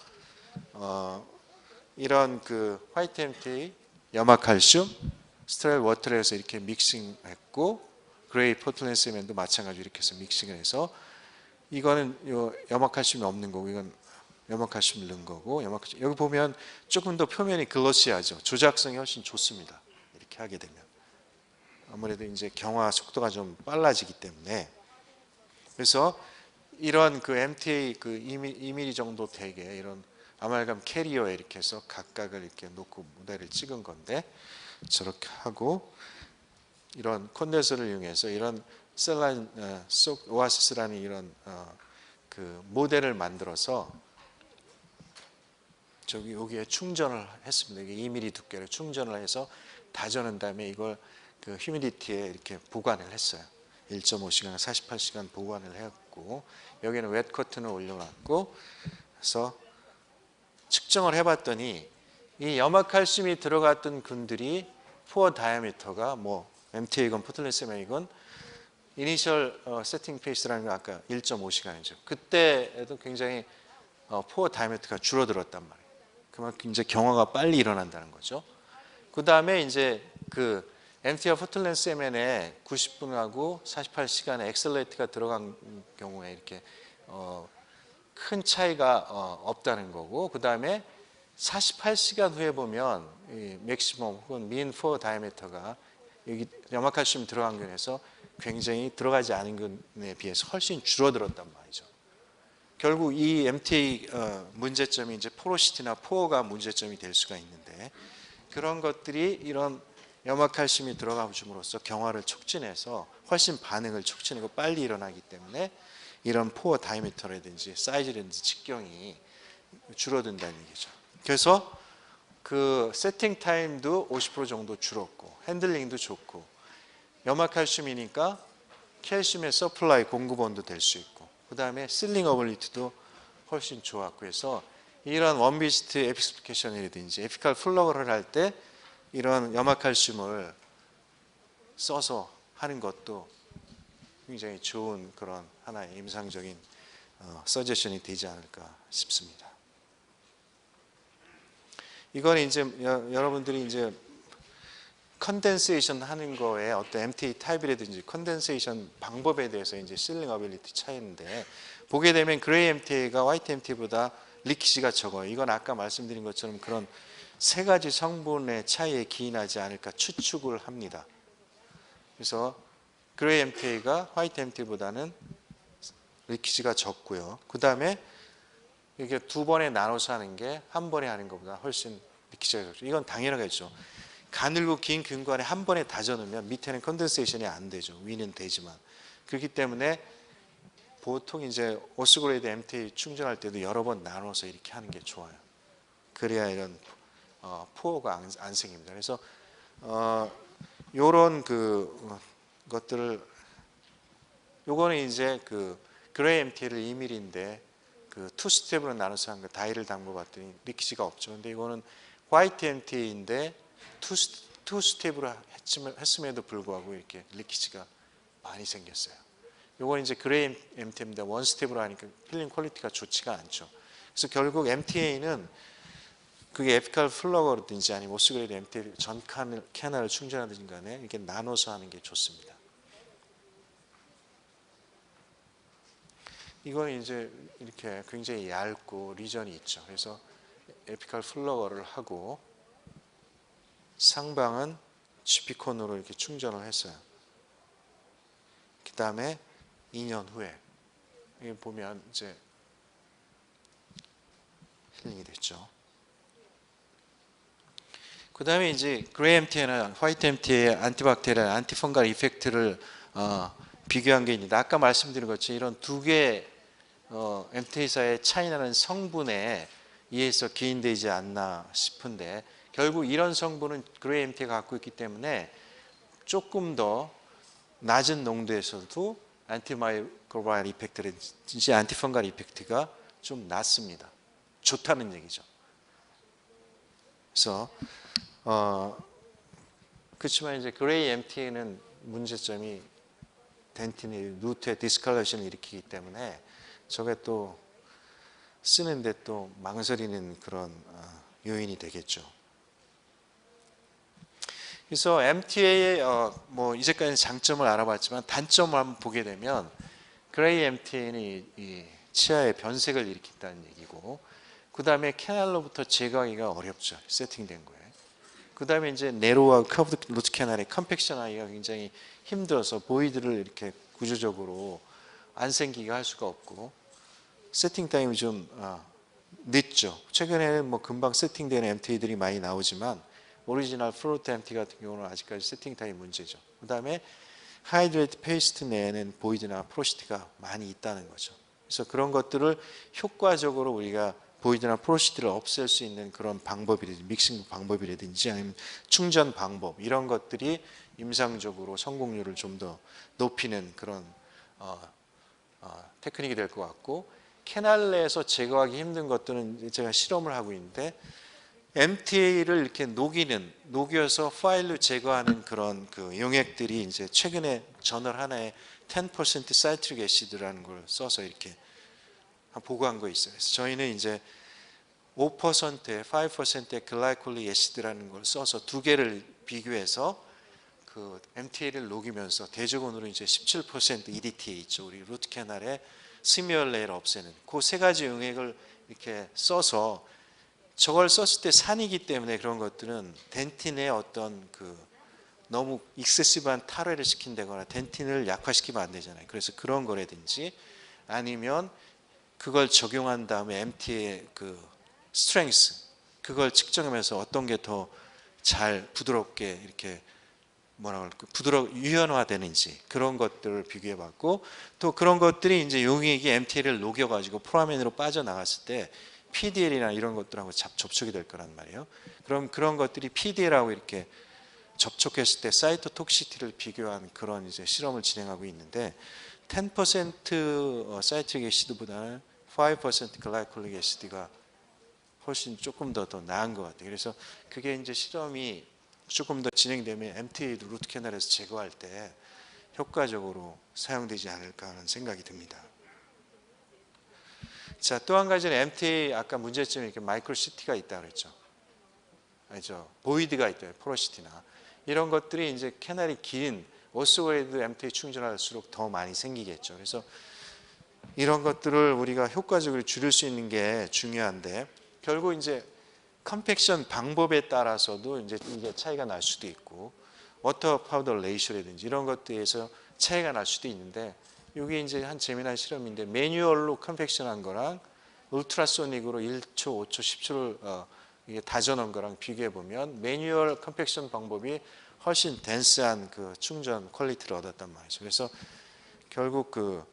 이런 그 화이트 MTA, 염화칼슘, 스트렐 워터에서 이렇게 믹싱했고, 그레이 포틀랜드 시멘도 마찬가지로 이렇게 해서 믹싱을 해서, 이거는 염화칼슘이 없는 거고, 이건 염화칼슘을 넣은 거고, 여기 보면 조금 더 표면이 글로시하죠. 조작성이 훨씬 좋습니다. 이렇게 하게 되면 아무래도 이제 경화 속도가 좀 빨라지기 때문에. 그래서 이런 그 MTA 그 2mm 정도 되게 이런 아말감 캐리어에 이렇게 해서 각각을 이렇게 놓고 모델을 찍은 건데, 저렇게 하고 이런 콘덴서를 이용해서 이런 셀라인 오아시스라는 이런 그 모델을 만들어서 저기 여기에 충전을 했습니다. 이게 2mm 두께를 충전을 해서 다져낸 다음에 이걸 그 휴미디티에 이렇게 보관을 했어요. 1.5시간, 48시간 보관을 했고, 여기는 웻 커튼을 올려놨고, 그래서 측정을 해봤더니 이 염화칼슘이 들어갔던 균들이 포어 다이아미터가 뭐 MTA건 포틀레스메이건 이니셜 세팅 페이스라는 건 아까 1.5시간이죠. 그때에도 굉장히 포어 다이아미터가 줄어들었단 말이에요. 그만큼 이제 경화가 빨리 일어난다는 거죠. 그 다음에 이제 그 MT와 포틀렌스 MN에 90분하고 48시간의 엑셀레이트가 들어간 경우에 이렇게 큰 차이가 없다는 거고, 그 다음에 48시간 후에 보면 이 맥시멈 혹은 민 포어 다이아미터가 여기 염화칼슘 들어간 균에서 굉장히 들어가지 않은 균에 비해서 훨씬 줄어들었단 말이죠. 결국 이 MTA 문제점이 이제 포로시티나 포어가 문제점이 될 수가 있는데, 그런 것들이 이런 염화칼슘이 들어가 줌으로써 경화를 촉진해서 훨씬 반응을 촉진하고 빨리 일어나기 때문에 이런 포어 다이미터라든지 사이즈라든지 직경이 줄어든다는 얘기죠. 그래서 그 세팅 타임도 50% 정도 줄었고, 핸들링도 좋고, 염화칼슘이니까 칼슘의 서플라이 공급원도 될 수 있고, 그 다음에 실링 어빌리티도 훨씬 좋았고 해서 이런 원비스트 에피스피케이션이라든지 에피칼 플러그를 할 때 이런 염화칼슘을 써서 하는 것도 굉장히 좋은 그런 하나의 임상적인 서제션이 되지 않을까 싶습니다. 이건 이제 여러분들이 이제 컨덴세이션 하는 거에 어떤 MTA 타입이라든지 컨덴세이션 방법에 대해서 이제 실링 어빌리티 차이인데, 보게 되면 그레이 MTA가 화이트 MTA보다 리키지가 적어요. 이건 아까 말씀드린 것처럼 그런 세 가지 성분의 차이에 기인하지 않을까 추측을 합니다. 그래서 그레이 MTA가 화이트 MTA보다는 리키지가 적고요. 그 다음에 이게 두 번에 나눠서 하는 게 한 번에 하는 것보다 훨씬 리키지가 적죠. 이건 당연하겠죠. 가늘고 긴 균관에 한 번에 다져놓으면 밑에는 컨덴세이션이 안 되죠. 위는 되지만. 그렇기 때문에 보통 이제 오스그레이드 MTA 충전할 때도 여러 번 나눠서 이렇게 하는 게 좋아요. 그래야 이런 포어가 안 생깁니다. 그래서 요런 그 것들을, 요거는 이제 그 그레이 MTA를 2mm인데 그 투 스텝으로 나눠서 한 거 다이를 담궈 봤더니 리키지가 없죠. 근데 이거는 화이트 MTA인데 투 스텝으로 했음에도 불구하고 이렇게 리키지가 많이 생겼어요. 요건 이제 그레이 MTA인데 원 스텝으로 하니까 필링 퀄리티가 좋지가 않죠. 그래서 결국 MTA는 그게 에피칼 플러그든지 아니면 오스그레이드 MTA 전 캐널을 충전하든지 간에 이렇게 나눠서 하는 게 좋습니다. 이건 이제 이렇게 굉장히 얇고 리전이 있죠. 그래서 에피칼 플러그를 하고 상방은 GP콘으로 이렇게 충전을 했어요. 그 다음에 2년 후에 여기 보면 이제 힐링이 됐죠. 그 다음에 이제 그레이 MTA나 화이트 MTA의 안티박테리아, 안티펑갈 이펙트를 비교한 게 있는데, 아까 말씀드린 것처럼 이런 두 개의 MTA 사이의 차이나는 성분에 의해서 기인되지 않나 싶은데, 결국 이런 성분은 그레이 MTA가 갖고 있기 때문에 조금 더 낮은 농도에서도 안티마이크로바이얼 이펙트든지 안티펑갈 이펙트가 좀 낮습니다. 좋다는 얘기죠. 그래서 그렇지만 이제 그레이 MTA는 문제점이 덴틴이 루트의 디스컬레이션을 일으키기 때문에 저게 또 쓰는데 또 망설이는 그런 요인이 되겠죠. 그래서 MTA의 뭐 이제까지 장점을 알아봤지만 단점을 한번 보게 되면 그레이 MTA는 이 치아에 변색을 일으킨다는 얘기고, 그 다음에 캐널로부터 제거하기가 어렵죠. 세팅된 거에. 그 다음에 이제 네로와 커브드 루트 캐널의 컴팩션 하기가 굉장히 힘들어서 보이드를 이렇게 구조적으로 안 생기게 할 수가 없고, 세팅 타임이 좀 늦죠. 최근에는 뭐 금방 세팅되는 MTA들이 많이 나오지만 오리지널 플로트 MT 같은 경우는 아직까지 세팅 타임 문제죠. 그 다음에 하이드레이트 페이스트 내에는 보이드나 포로시티가 많이 있다는 거죠. 그래서 그런 것들을 효과적으로 우리가 보이드나 포로시티를 없앨 수 있는 그런 방법이라든지 믹싱 방법이라든지 아니면 충전 방법 이런 것들이 임상적으로 성공률을 좀 더 높이는 그런 테크닉이 될 것 같고, 캐날 내에서 제거하기 힘든 것들은 제가 실험을 하고 있는데 MTA를 이렇게 녹여서 파일로 제거하는 그런 그 용액들이 이제 최근에 저널 하나에 10% 사이트릭 애시드라는 걸 써서 이렇게 보고한 거 있어요. 그래서 저희는 이제 5%에 5%의 글라이콜릭 애시드라는 걸 써서 두 개를 비교해서 그 MTA를 녹이면서 대적원으로 이제 17% EDTA 있죠. 우리 루트 캐날의 스미어 레이를 없애는 그 세 가지 용액을 이렇게 써서, 저걸 썼을 때 산이기 때문에 그런 것들은 덴틴의 어떤 그 너무 익세시브한 탈회를 시킨다거나 덴틴을 약화시키면 안 되잖아요. 그래서 그런 거라든지 아니면 그걸 적용한 다음에 MT의 그 스트렝스 그걸 측정하면서 어떤 게 더 잘 부드럽게 이렇게 유연화되는지 그런 것들을 비교해 봤고, 또 그런 것들이 이제 용액이 MTA를 녹여 가지고 프로아민으로 빠져나갔을 때 PDL이나 이런 것들하고 접촉이 될 거란 말이에요. 그럼 그런 것들이 PDL하고 이렇게 접촉했을 때 사이토톡시티를 비교한 그런 이제 실험을 진행하고 있는데, 10% 사이트릭 애시드보다는 5% 글라이콜릭 애시드가 훨씬 조금 더 나은 것 같아요. 그래서 그게 이제 실험이 조금 더 진행되면 MTA도 루트 캐널에서 제거할 때 효과적으로 사용되지 않을까 하는 생각이 듭니다. 자, 또 한 가지는 MTA 아까 문제점이 이렇게 마이크로시티가 있다 그랬죠. 알죠? 보이드가 있대요. 포로시티나 이런 것들이 이제 캐널이 긴 오스웨이드 MTA 충전할수록 더 많이 생기겠죠. 그래서 이런 것들을 우리가 효과적으로 줄일 수 있는 게 중요한데, 결국 이제 컴팩션 방법에 따라서도 이제 이게 차이가 날 수도 있고, 워터 파우더 레이쇼라든지 이런 것들에서 차이가 날 수도 있는데, 이게 이제 한 재미난 실험인데 매뉴얼로 컴팩션한 거랑 울트라소닉으로 1초, 5초, 10초를 이게 다져놓은 거랑 비교해 보면 매뉴얼 컴팩션 방법이 훨씬 덴스한 그 충전 퀄리티를 얻었단 말이죠. 그래서 결국 그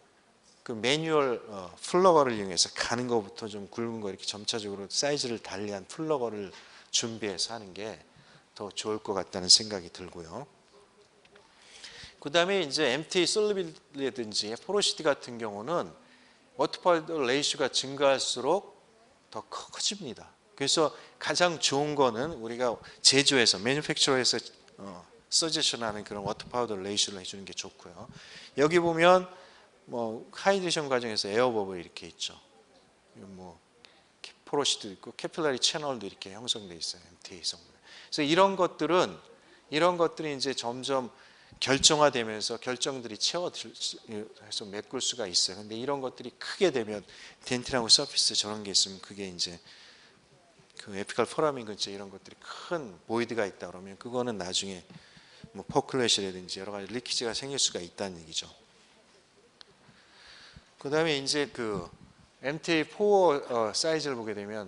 매뉴얼 플러거를 이용해서 가는 것부터 좀 굵은 거 이렇게 점차적으로 사이즈를 달리한 플러거를 준비해서 하는 게 더 좋을 것 같다는 생각이 들고요. 그 다음에 이제 MTA 솔루빌이라든지 포로시티 같은 경우는 워터파우더 레이쇼가 증가할수록 더 커집니다. 그래서 가장 좋은 거는 우리가 제조에서 매니팩처러에서 서제션하는 그런 워터파우더 레이쇼를 해주는 게 좋고요. 여기 보면 뭐 하이드레이션 과정에서 에어버블 이렇게 있죠. 뭐 포로시도 있고 캐필러리 채널도 이렇게 형성돼 있어요. MTA 성분. 그래서 이런 것들이 이제 점점 결정화되면서 결정들이 채워서 메꿀 수가 있어요. 근데 이런 것들이 크게 되면 덴틴하고 서피스 저런 게 있으면 그게 이제 그 에피칼 포라민 근처에 이런 것들이 큰 보이드가 있다 그러면 그거는 나중에 뭐 퍼클래시라든지 여러 가지 리키지가 생길 수가 있다는 얘기죠. 그 다음에 이제 그 MTA4 사이즈를 보게 되면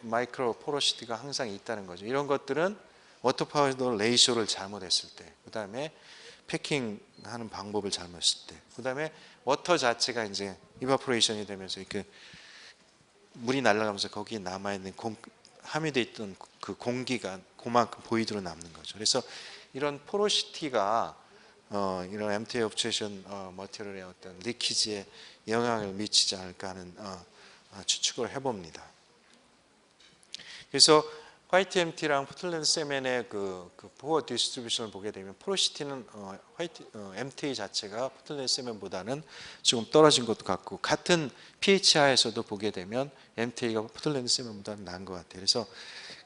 마이크로 포로시티가 항상 있다는 거죠. 이런 것들은 워터 파우더 레이쇼를 잘못했을 때, 그 다음에 패킹하는 방법을 잘못했을 때, 그 다음에 워터 자체가 이제 이바포레이션이 되면서 이렇게 물이 날아가면서 거기에 남아있는 함유되어 있던 그 공기가 그만큼 보이드로 남는 거죠. 그래서 이런 포로시티가 이런 MTA 옵체션 머티리얼의 어떤 리키지에 영향을 미치지 않을까 하는 추측을 해봅니다. 그래서 화이트 MT랑 포틀랜드 세멘의 그 포어 디스트리뷰션을 보게 되면 포로시티는 MTA 자체가 포틀랜드 세멘보다는 조금 떨어진 것도 같고, 같은 pH 하에서도 보게 되면 MTA가 포틀랜드 세멘보다는 나은 것 같아요. 그래서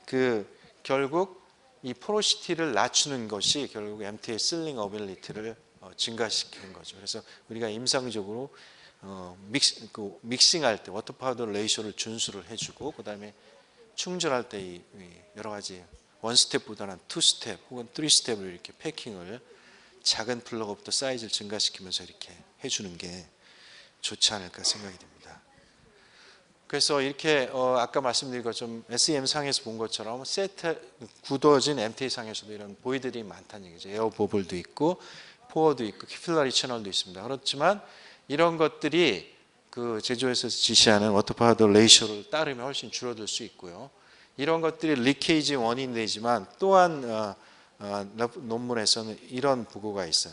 그 결국 이 포로시티를 낮추는 것이 결국 MTA 실링 어빌리티를 증가시키는 거죠. 그래서 우리가 임상적으로 믹싱할 때 워터 파우더 레이쇼를 준수를 해주고, 그 다음에 충전할 때 여러 가지 원 스텝보다는 투 스텝 혹은 쓰리 스텝을 이렇게 패킹을 작은 플러그부터 사이즈를 증가시키면서 이렇게 해주는 게 좋지 않을까 생각이 됩니다. 그래서 이렇게 아까 말씀드린 것처럼 SEM 상에서 본 것처럼 세트 굳어진 MTA 상에서도 이런 보이들이 많다는 얘기죠. 에어 버블도 있고 포어도 있고 캐필러리 채널도 있습니다. 그렇지만 이런 것들이 그 제조에서 지시하는 워터 파우더 레이쇼를 따르면 훨씬 줄어들 수 있고요. 이런 것들이 리케이지 원인이 되지만 또한 논문에서는 이런 보고가 있어요.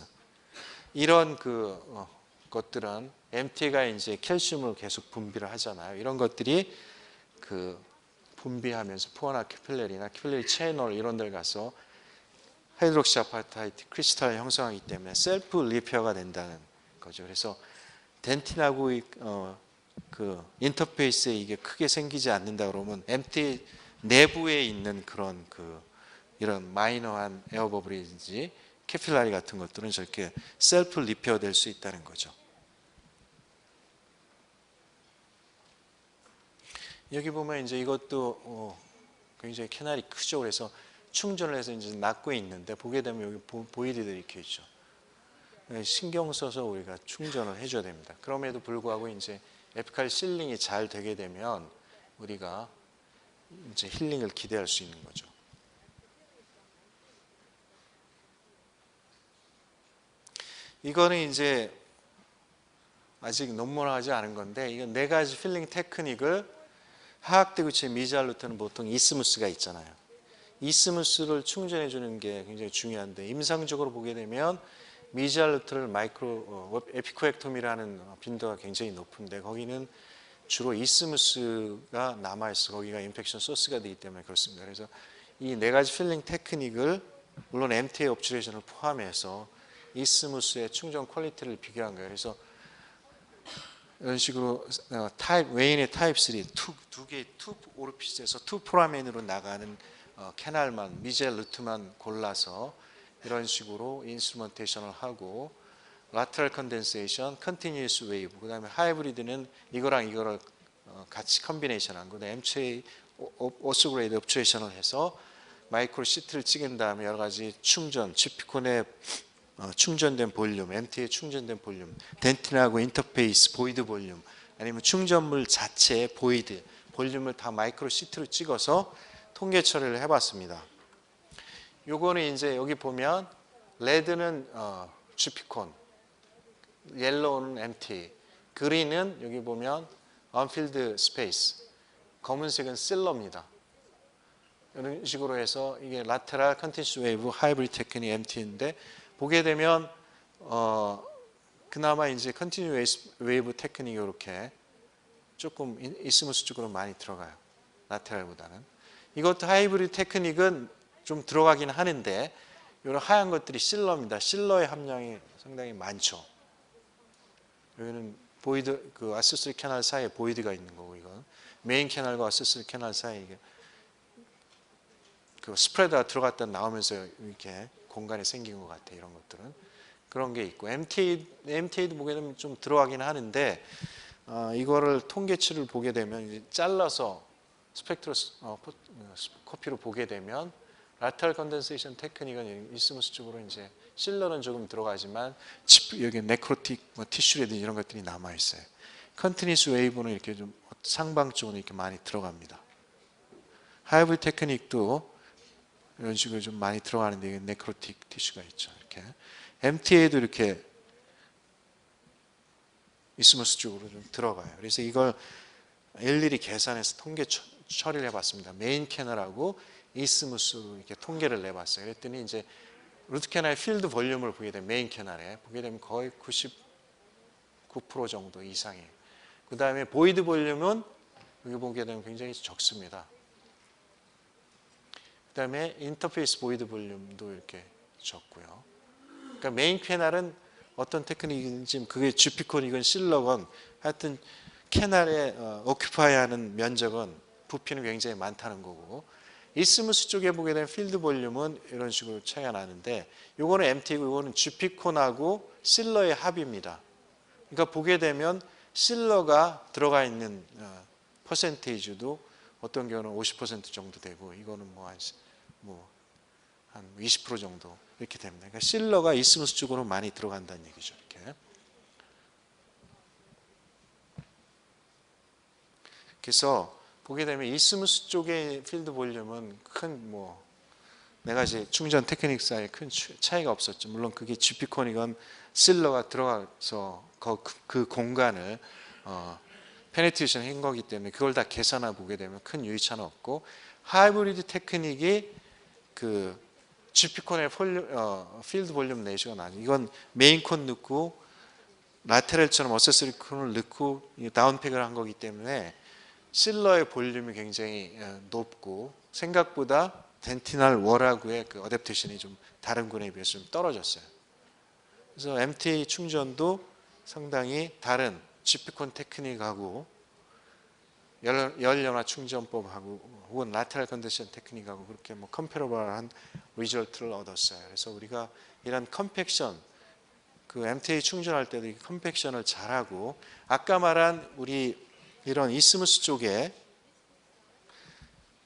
이런 것들은 MT가 이제 칼슘을 계속 분비를 하잖아요. 이런 것들이 그 분비하면서 포어나 캐필러리나 캐필러리 채널 이런 데 가서 하이드록시 아파타이트 크리스탈을 형성하기 때문에 셀프 리페어가 된다는 거죠. 그래서 덴틴하고 그 인터페이스에 이게 크게 생기지 않는다 그러면 MT 내부에 있는 그런 이런 마이너한 에어버블이든지 캐필라리 같은 것들은 저렇게 셀프 리페어 될 수 있다는 거죠. 여기 보면 이제 이것도 굉장히 캐날이 크죠. 그래서 충전을 해서 이제 낫고 있는데 보게 되면 여기 보일들이 이렇게 있죠. 신경 써서 우리가 충전을 해줘야 됩니다. 그럼에도 불구하고 이제 에피칼 실링이 잘 되게 되면 우리가 이제 힐링을 기대할 수 있는 거죠. 이거는 이제 아직 논문화하지 않은 건데 이건 4가지 필링 테크닉을 하악대구체 미잘루트는 보통 이스무스가 있잖아요. 이스무스를 충전해 주는 게 굉장히 중요한데 임상적으로 보게 되면 미잘루트를 에피코엑토미라는 빈도가 굉장히 높은데 거기는 주로 이스무스가 남아있어 거기가 인펙션 소스가 되기 때문에 그렇습니다. 그래서 이 4가지 필링 테크닉을 물론 MTA 옵츄레이션을 포함해서 이스무스의 충전 퀄리티를 비교한 거예요. 그래서 이런 식으로 웨인의 타입 3 두 개의 투 오리피스에서 투 포라멘으로 나가는 캐날만 미젤루트만 골라서 이런 식으로 인스트루먼테이션을 하고 라테럴 컨덴세이션, 컨티뉴어스 웨이브, 그다음에 하이브리드는 이거랑 이거를 같이 컨비네이션한 거, 그다음에 MTA 오스그레이드 옵츄레이션을 해서 마이크로 시트를 찍은 다음에 여러 가지 충전, 지피콘의 충전된 볼륨, MT의 충전된 볼륨, 덴틴하고 인터페이스, 보이드 볼륨, 아니면 충전물 자체 보이드, 볼륨을 다 마이크로 시트로 찍어서 통계 처리를 해봤습니다. 요거는 이제 여기 보면 레드는 주피콘, 옐로우는 MT, 그린은 여기 보면 언필드 스페이스, 검은색은 실러입니다. 이런 식으로 해서 이게 라테랄 컨티뉴어스 웨이브 하이브리드 테크닉 MT인데 보게 되면 그나마 이제 컨티뉴어스 웨이브 테크닉이 이렇게 조금 이스무스 쪽으로 많이 들어가요. 라테랄보다는. 이것도 하이브리드 테크닉은 좀 들어가긴 하는데 이런 하얀 것들이 실러입니다. 실러의 함량이 상당히 많죠. 여기는 보이드 그 아세서리 캐널 사이에 보이드가 있는 거고 이건 메인 캐널과 아세서리 캐널 사이에 이게 그 스프레드가 들어갔다 나오면서 이렇게 공간이 생긴 것 같아요. 이런 것들은 그런 게 있고 MTA도 보게 되면 좀 들어가긴 하는데 이거를 통계치를 보게 되면 잘라서 스펙트로스코피로 보게 되면 라테럴 컨덴세이션 테크닉은 이스무스 쪽으로 이제 실러는 조금 들어가지만 여기 네크로틱 티슈라든지 이런 것들이 남아 있어요. 컨티니스 웨이브는 이렇게 좀 상방 쪽으로 이렇게 많이 들어갑니다. 하이브리드 테크닉도 이런 식으로 좀 많이 들어가는데 네크로틱 티슈가 있죠. 이렇게 MTA도 이렇게 이스무스 쪽으로 좀 들어가요. 그래서 이걸 일일이 계산해서 통계 처리를 해봤습니다. 메인 캐널하고 이스무스로 이렇게 통계를 내봤어요. 그랬더니 이제 루트 캐널의 필드 볼륨을 보게 되면 메인 캐널에 보게 되면 거의 99% 정도 이상이에요. 그 다음에 보이드 볼륨은 여기 보게 되면 굉장히 적습니다. 그 다음에 인터페이스 보이드 볼륨도 이렇게 적고요. 그러니까 메인 캐널은 어떤 테크닉인지 그게 주피콘이건 실러건 하여튼 캐널에 오큐파이하는 면적은 부피는 굉장히 많다는 거고 이스무스 쪽에 보게 되면 필드 볼륨은 이런 식으로 차이가 나는데 이거는 MT고 이거는 주피콘하고 실러의 합입니다. 그러니까 보게 되면 실러가 들어가 있는 퍼센테이지도 어떤 경우는 50% 정도 되고 이거는 한 20% 정도 이렇게 됩니다. 그러니까 실러가 이스무스 쪽으로 많이 들어간다는 얘기죠. 이렇게. 그래서 보게 되면 이스무스 쪽의 필드 볼륨은 큰 내가 이제 충전 테크닉 사이에 큰 차이가 없었죠. 물론 그게 GP콘이건 실러가 들어가서 그 공간을 페네트레이션 한 거기 때문에 그걸 다 계산해 보게 되면 큰 유의차는 없고, 하이브리드 테크닉이 그 GP콘의 필드 볼륨 레이셔가 아니고 이건 메인콘 넣고 라테럴처럼 어세서리 콘을 넣고 다운팩을 한 거기 때문에 실러의 볼륨이 굉장히 높고 생각보다 덴티날 월하고의 그 어댑테이션이 좀 다른 군에 비해서 좀 떨어졌어요. 그래서 MTA 충전도 상당히 다른 GP콘 테크닉하고 열연화 충전법하고 혹은 라테럴 컨덴션 테크닉하고 그렇게 컴패러블한 리절트를 얻었어요. 그래서 우리가 이런 컴팩션, 그 MTA 충전할 때도 이 컴팩션을 잘하고, 아까 말한 우리 이런 이스무스 쪽에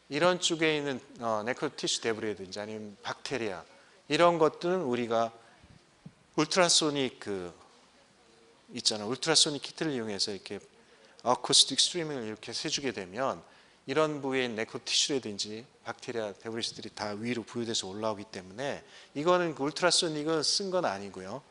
이런 쪽에 있는 네크로 티슈 데브리든지 아니면 박테리아 이런 것들은 우리가 울트라소닉 있잖아요. 울트라소닉 키트를 이용해서 이렇게 어쿠스틱 스트리밍을 이렇게 세주게 되면 이런 부위의 네크로 티슈라든지 박테리아 데브리스들이 다 위로 부여돼서 올라오기 때문에 이거는 그 울트라소닉을 쓴 건 아니고요.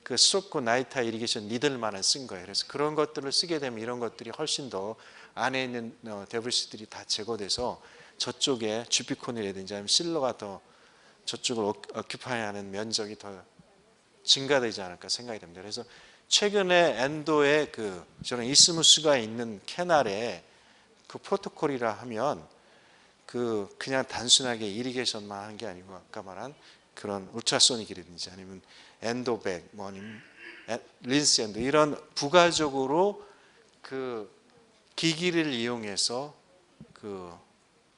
그 스트롭고 나이타 이리게이션 니들만을 쓴 거예요. 그래서 그런 것들을 쓰게 되면 이런 것들이 훨씬 더 안에 있는 데브리스들이 다 제거돼서 저쪽에 주피콘이라든지 아니면 실러가 더 저쪽을 오큐파이하는 면적이 더 증가되지 않을까 생각이 됩니다. 그래서 최근에 엔도에 저는 이스무스가 있는 캐날에 그 프로토콜이라 하면 그냥 단순하게 이리게이션만 하는 게 아니고 아까 말한 그런 울트라소닉이라든지 아니면 엔도백 아니면 린스 엔도 이런 부가적으로 그 기기를 이용해서 그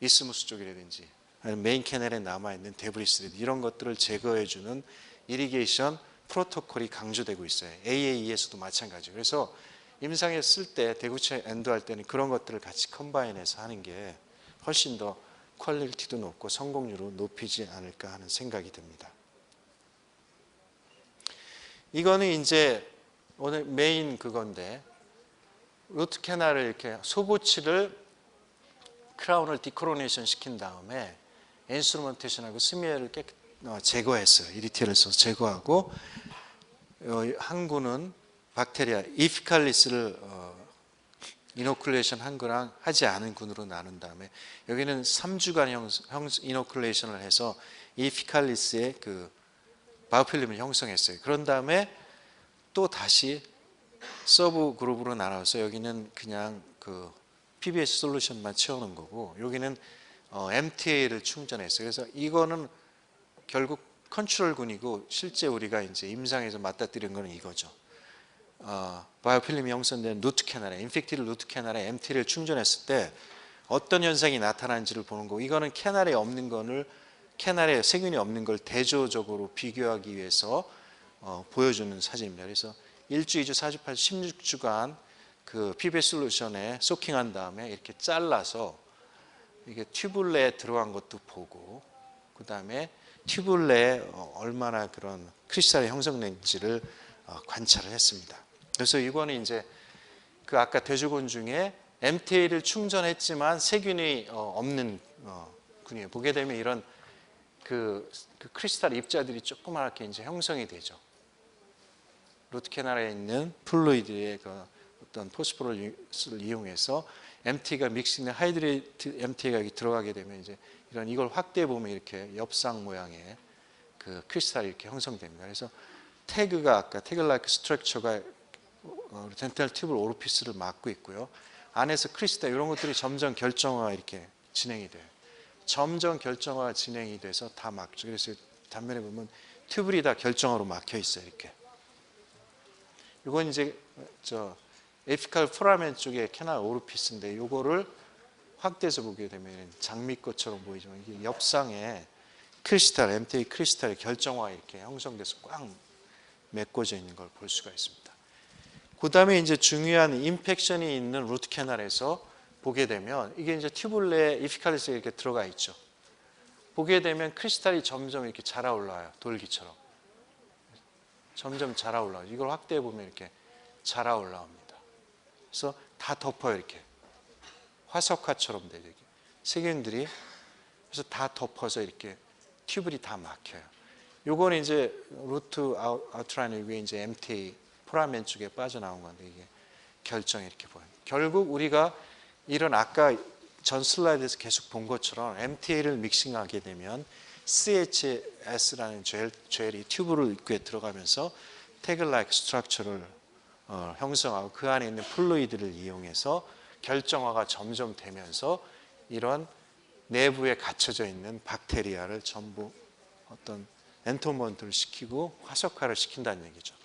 이스무스 쪽이라든지 아니면 메인 캐널에 남아있는 데브리스들 이런 것들을 제거해주는 이리게이션 프로토콜이 강조되고 있어요. AAE에서도 마찬가지예요. 그래서 임상에 쓸 때 대구체 엔도 할 때는 그런 것들을 같이 컴바인해서 하는 게 훨씬 더 퀄리티도 높고 성공률을 높이지 않을까 하는 생각이 듭니다. 이거는 이제 오늘 메인 그건데 루트 캐널을 이렇게 소보치를 크라운을 디코로네이션 시킨 다음에 인스트루먼테이션하고 스미어를 제거했어요. EDT를 써서 제거하고 항구는 박테리아 이피칼리스를 이노클레이션 한 거랑 하지 않은 군으로 나눈 다음에 여기는 3주간 이노클레이션을 해서 이피칼리스의 그 바이오필름을 형성했어요. 그런 다음에 또 다시 서브 그룹으로 나눠서 여기는 그냥 그 PBS 솔루션만 채우는 거고 여기는 MTA를 충전했어요. 그래서 이거는 결국 컨트롤군이고 실제 우리가 이제 임상에서 맞닥뜨린 거는 이거죠. 바이오필름이 형성된 루트 캐널에 인펙티드 루트 캐널에 MTA를 충전했을 때 어떤 현상이 나타나는지를 보는 거고 이거는 캐널에 없는 거를 캐널에 세균이 없는 걸 대조적으로 비교하기 위해서 보여주는 사진입니다. 그래서 1주, 2주, 4주, 8주, 16주간 그 PBS 솔루션에 소킹한 다음에 이렇게 잘라서 이게 튜블레에 들어간 것도 보고 그 다음에 튜블레에 얼마나 그런 크리스탈이 형성된지를 관찰을 했습니다. 그래서 이거는 이제 그 아까 돼지군 중에 MTA를 충전했지만 세균이 없는 군이에요. 보게 되면 이런 그 크리스탈 입자들이 조그맣게 이제 형성이 되죠. 루트 캐널에 있는 플루이드의 그 어떤 포스포를 이용해서 MT가 믹스된 하이드레이트 MT가 들어가게 되면 이제 이걸 확대해 보면 이렇게 엽상 모양의 그 크리스탈이 이렇게 형성됩니다. 그래서 태그가 아까 태그-like 스트럭처가 덴탈 튜블 오리피스를 막고 있고요. 안에서 크리스탈 이런 것들이 점점 결정화 이렇게 진행이 돼요. 점점 결정화 진행이 돼서 다 막죠. 그래서 단면에 보면 튜블이 다 결정화로 막혀 있어요. 이렇게. 이건 이제 에피칼 포라멘 쪽에 캐날 오리피스인데 이거를 확대해서 보게 되면 장미꽃처럼 보이지만 이게 엽상에 크리스탈, MTA 크리스탈의 결정화 이렇게 형성돼서 꽉 메꿔져 있는 걸 볼 수가 있습니다. 그 다음에 이제 중요한 인펙션이 있는 루트 캐널에서 보게 되면 이게 이제 튜블레에 이피칼리스가 이렇게 들어가 있죠. 보게 되면 크리스탈이 점점 이렇게 자라 올라와요. 돌기처럼. 점점 자라 올라와요. 이걸 확대해 보면 이렇게 자라 올라옵니다. 그래서 다 덮어요. 이렇게. 화석화처럼 돼요. 이게. 세균들이 그래서 다 덮어서 이렇게 튜블이 다 막혀요. 요거는 이제 루트 아웃라인 위에 이제 MTA 포라멘 쪽에 빠져나온 건데 이게 결정이 이렇게 보여요. 결국 우리가 이런 아까 전 슬라이드에서 계속 본 것처럼 MTA를 믹싱하게 되면 CHS라는 젤이 튜브를 입구에 들어가면서 태그-like 스트럭처를 형성하고 그 안에 있는 플루이드를 이용해서 결정화가 점점 되면서 이런 내부에 갇혀져 있는 박테리아를 전부 어떤 엔토먼트를 시키고 화석화를 시킨다는 얘기죠.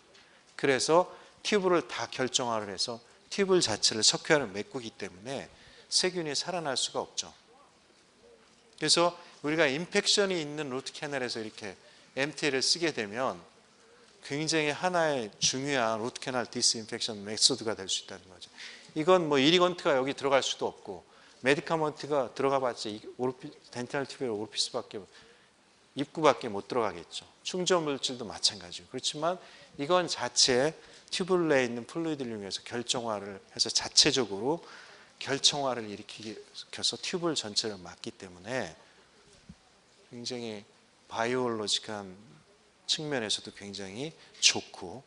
그래서 튜브를 다 결정화를 해서 튜브 자체를 석회화를 메꾸기 때문에 세균이 살아날 수가 없죠. 그래서 우리가 인펙션이 있는 루트 캐널에서 이렇게 MTA를 쓰게 되면 굉장히 하나의 중요한 루트 캐널 디스인펙션 메소드가 될 수 있다는 거죠. 이건 뭐 이리건트가 여기 들어갈 수도 없고 메디카먼트가 들어가봤자 덴탈 튜브의 오리피스밖에 입구밖에 못 들어가겠죠. 충전 물질도 마찬가지고. 그렇지만 이건 자체 튜브 내에 있는 플루이드를 이용해서 결정화를 해서 자체적으로 결정화를 일으켜서 튜브 전체를 막기 때문에 굉장히 바이올로직한 측면에서도 굉장히 좋고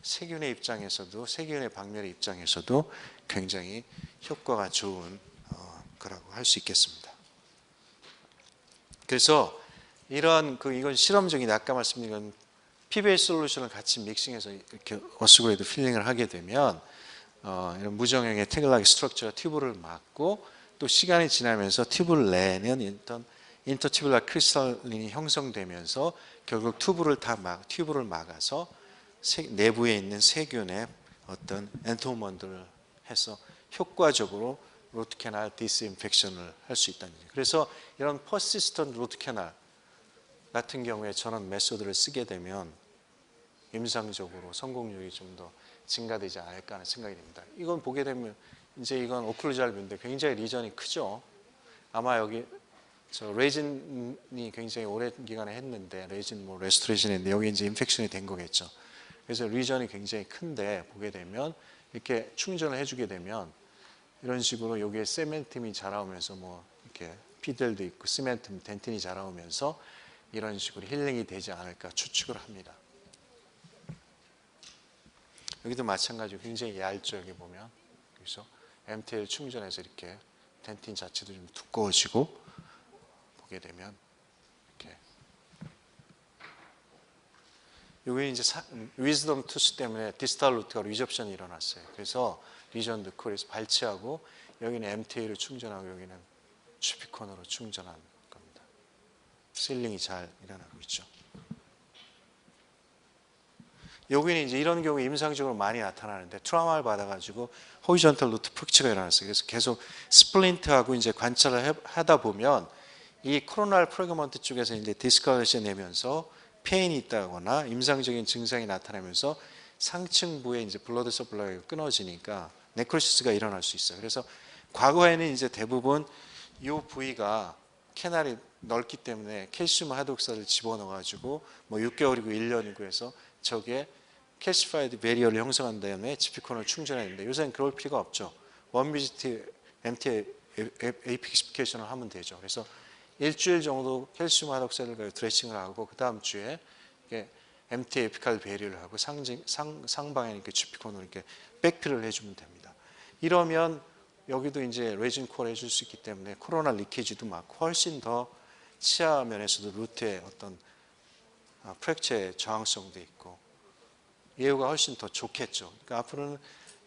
세균의 입장에서도 세균의 박멸의 입장에서도 굉장히 효과가 좋은 거라고 할 수 있겠습니다. 그래서 이런 이건 실험적인 아까 말씀드린 건 PBS 솔루션을 같이 믹싱해서 이렇게 어스그레이드 필링을 하게 되면 이런 무정형의 태그-like 스트럭처가 튜브를 막고 또 시간이 지나면서 튜브 내에는 일단 인터튜블라 크리스탈린이 형성되면서 결국 튜브를 막아서 내부에 있는 세균의 어떤 엔토먼트를 해서 효과적으로 루트 캐널 디스인펙션을 할 수 있다는 얘기예요. 그래서 이런 퍼시스턴트 루트 캐널 같은 경우에 저런 메소드를 쓰게 되면 임상적으로 성공률이 좀 더 증가되지 않을까 하는 생각이 듭니다. 이건 보게 되면 이제 이건 오클루잘뷰인데 굉장히 리전이 크죠. 아마 여기 레진이 굉장히 오랜 기간에 했는데 레진 뭐 레스토레이션 했는데 여기 이제 인펙션이 된 거겠죠. 그래서 리전이 굉장히 큰데 보게 되면 이렇게 충전을 해주게 되면 이런 식으로 여기에 세멘팀이 자라오면서 뭐 이렇게 피들도 있고 시멘트, 덴틴이 자라오면서 이런 식으로 힐링이 되지 않을까 추측을 합니다. 여기도 마찬가지로 굉장히 얇죠. 여기 보면 그래서 MTL 충전해서 이렇게 덴틴 자체도 좀 두꺼워지고 보게 되면 이렇게 여기 이제 위즈덤 투스 때문에 디스탈 루트가 리접션이 일어났어요. 그래서 리전 넣고 그래서 발치하고 여기는 MTA를 충전하고 여기는 주피콘으로 충전하는 겁니다. 실링이 잘 일어나고 있죠. 여기는 이제 이런 경우에 임상적으로 많이 나타나는데 트라우마를 받아가지고 호리존탈 루트 프랙처가 일어났어요. 그래서 계속 스플린트하고 이제 관찰을 하다 보면 이 코로날 프래그먼트 쪽에서 이제 디스컬레이션 내면서 페인이 있다거나 임상적인 증상이 나타나면서 상층 부에 이제 블러드 서플라이가 끊어지니까 네크로시스가 일어날 수 있어요. 그래서 과거에는 이제 대부분 이 부위가 캐날이 넓기 때문에 칼슘 하이드록사이드를 집어넣어가지고 뭐 6개월이고 1년이고 해서 저게 캐시파이드 베리어를 형성한 다음에 지피콘을 충전했는데 요새는 그럴 필요가 없죠. 원비지티 MTA 에이피시피케이션을 하면 되죠. 그래서 일주일 정도 칼슘 하이드록사이드를 드레싱을 하고 그 다음 주에 MTA 에피칼 베리어를 하고 상방에 이렇게 지피콘으로 이렇게 백필을 해주면 됩니다. 이러면 여기도 이제 레진 코어를 해줄 수 있기 때문에 코로나 리케이지도 막고 훨씬 더 치아 면에서도 루트의 어떤 프랙처의 저항성도 있고 예후가 훨씬 더 좋겠죠. 그러니까 앞으로는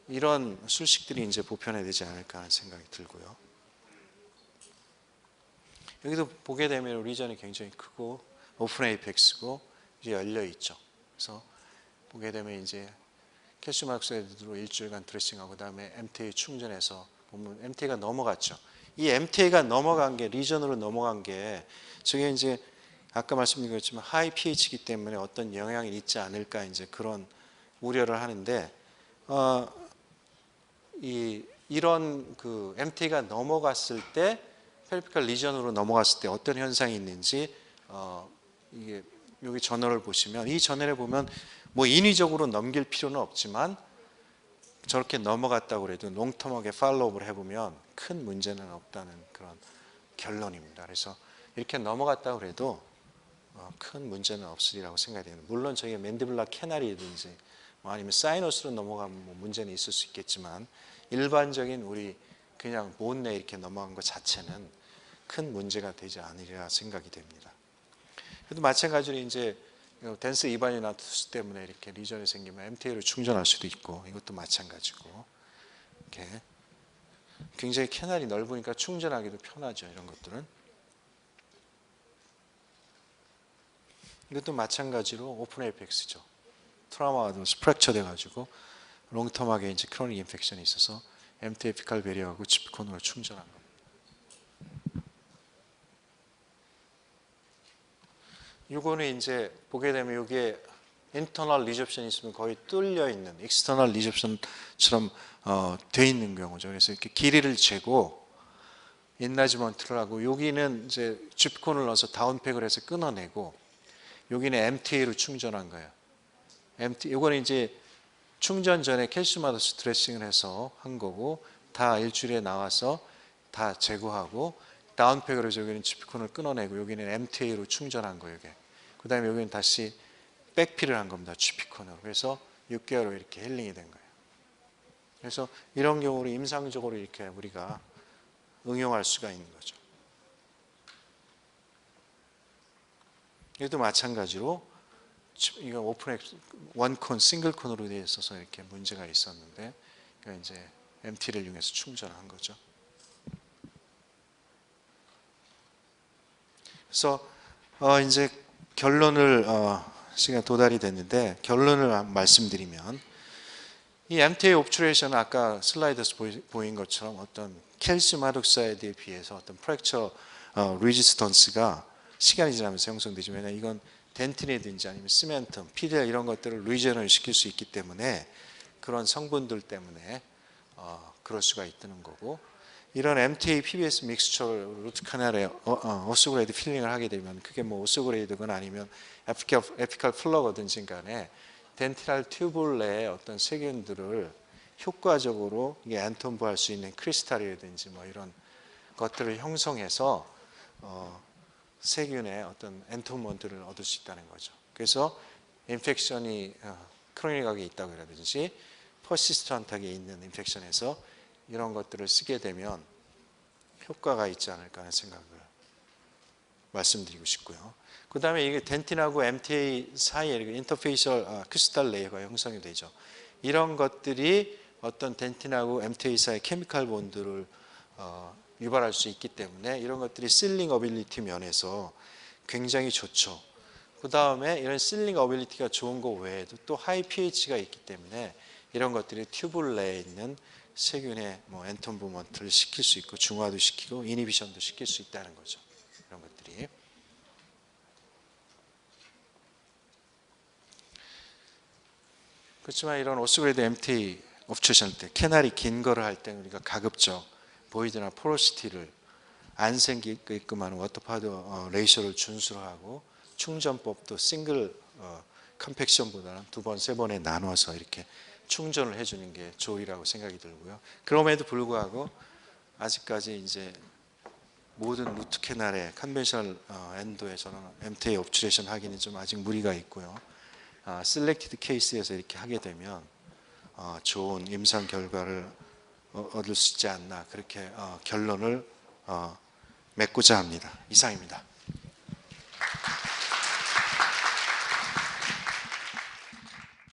이런 술식들이 이제 보편화되지 않을까 하는 생각이 들고요. 여기도 보게 되면 리전이 굉장히 크고 오픈 에이펙스고 이제 열려 있죠. 그래서 보게 되면 이제 칼슘 하이드록사이드로 일주일간 드레싱하고 그다음에 MTA 충전해서 보면 MTA가 넘어갔죠. 이 MTA가 넘어간 게 리전으로 넘어간 게 저게 이제 아까 말씀드린 것처럼 하이 pH이기 때문에 어떤 영향이 있지 않을까 이제 그런 우려를 하는데 이런 그 MTA가 넘어갔을 때 펠피칼 리전으로 넘어갔을 때 어떤 현상이 있는지 이게 여기 저널을 보시면 이 저널에 보면 뭐 인위적으로 넘길 필요는 없지만 저렇게 넘어갔다고 해도 롱텀하게 팔로우업을 해보면 큰 문제는 없다는 그런 결론입니다. 그래서 이렇게 넘어갔다고 해도 큰 문제는 없으리라고 생각이 됩니다. 물론 저희가 맨디블라 캐나리든지 아니면 사이너스로 넘어가면 문제는 있을 수 있겠지만 일반적인 우리 그냥 못내 이렇게 넘어간 것 자체는 큰 문제가 되지 않으리라 생각이 됩니다. 그래도 마찬가지로 이제 댄스 이반이나 투스 때문에 이렇게 리전이 생기면 MTA로 충전할 수도 있고 이것도 마찬가지고 이렇게 굉장히 캐널이 넓으니까 충전하기도 편하죠. 이런 것들은. 이것도 마찬가지로 오픈 에이펙스죠. 트라우마가 스프랙처 돼가지고 롱텀하게 이제 크로닉 인펙션이 있어서 MTA 에피칼 베리어하고 지피콘으로 충전한 겁니다. 이거는 이제 보게 되면 이게 인터널 리접션이 있으면 거의 뚫려 있는 익스터널 리접션처럼 돼 있는 경우죠. 그래서 이렇게 길이를 재고 인라지먼트를 하고 여기는 이제 지피콘을 넣어서 다운팩을 해서 끊어내고 여기는 MTA로 충전한 거예요. 이거는 이제 충전 전에 캘슘 아더스 드레싱을 해서 한 거고 다 일주일에 나와서 다 제거하고 다운팩으로 해서 여기는 지피콘을 끊어내고 여기는 MTA로 충전한 거예요. 그 다음에 여기는 다시 백필을 한 겁니다. 지피콘으로. 그래서 6개월 후 이렇게 힐링이 된 거예요. 그래서 이런 경우를 임상적으로 이렇게 우리가 응용할 수가 있는 거죠. 이것도 마찬가지로 이거 오픈 원콘 싱글 콘으로 되어 있어서 이렇게 문제가 있었는데 이제 MT를 이용해서 충전한 거죠. 그래서 이제 결론을 시간 도달이 됐는데 결론을 말씀드리면 이 MTA 옵츄레이션은 아까 슬라이드에서 보인 것처럼 어떤 캘슘 하이드록사이드에 비해서 어떤 프랙처 레지스턴스가 시간이 지나면서 형성되지만 이건 덴틴이든지 아니면 시멘텀, PDL 이런 것들을 리제너를 시킬 수 있기 때문에 그런 성분들 때문에 그럴 수가 있다는 거고 이런 MTA, PBS 믹스처를 루트 카날에 오스그레이드 필링을 하게 되면 그게 뭐 오스그레이드건 아니면 에피칼 플러거든지 간에 덴티널 튜블 내에 어떤 세균들을 효과적으로 이게 앤톰브할 수 있는 크리스탈이라든지 뭐 이런 것들을 형성해서 세균의 어떤 앤톰먼트를 얻을 수 있다는 거죠. 그래서 인펙션이 크로닉하게 있다고 그러든지 퍼시스턴트하게 있는 인펙션에서 이런 것들을 쓰게 되면 효과가 있지 않을까 하는 생각을 말씀드리고 싶고요. 그 다음에 이게 덴틴하고 MTA 사이에 인터페이셜 크리스탈 레이어가 형성이 되죠. 이런 것들이 어떤 덴틴하고 MTA 사이 케미칼 본드를 유발할 수 있기 때문에 이런 것들이 실링 어빌리티 면에서 굉장히 좋죠. 그 다음에 이런 실링 어빌리티가 좋은 것 외에도 또 하이 pH가 있기 때문에 이런 것들이 튜블 내에 있는 세균의 뭐 앤톰브먼트를 시킬 수 있고 중화도 시키고 이니비션도 시킬 수 있다는 거죠. 이런 것들이. 그렇지만 이런 오스그레이드 MTA 옵츄레이션 때 캐날이 긴 거를 할 때 우리가 가급적 보이드나 포로시티를 안 생기게끔 하는 워터파드 레이셔를 준수를 하고 충전법도 싱글 컴팩션보다는 2번, 3번에 나눠서 이렇게 충전을 해주는 게 좋으리라고 생각이 들고요. 그럼에도 불구하고 아직까지 이제 모든 루트 캐날의 컨벤셔널 엔도에서는 MTA 옵츄레이션 하기는 좀 아직 무리가 있고요. 셀렉티드 케이스에서 이렇게 하게 되면 좋은 임상 결과를 얻을 수 있지 않나 그렇게 결론을 맺고자 합니다. 이상입니다.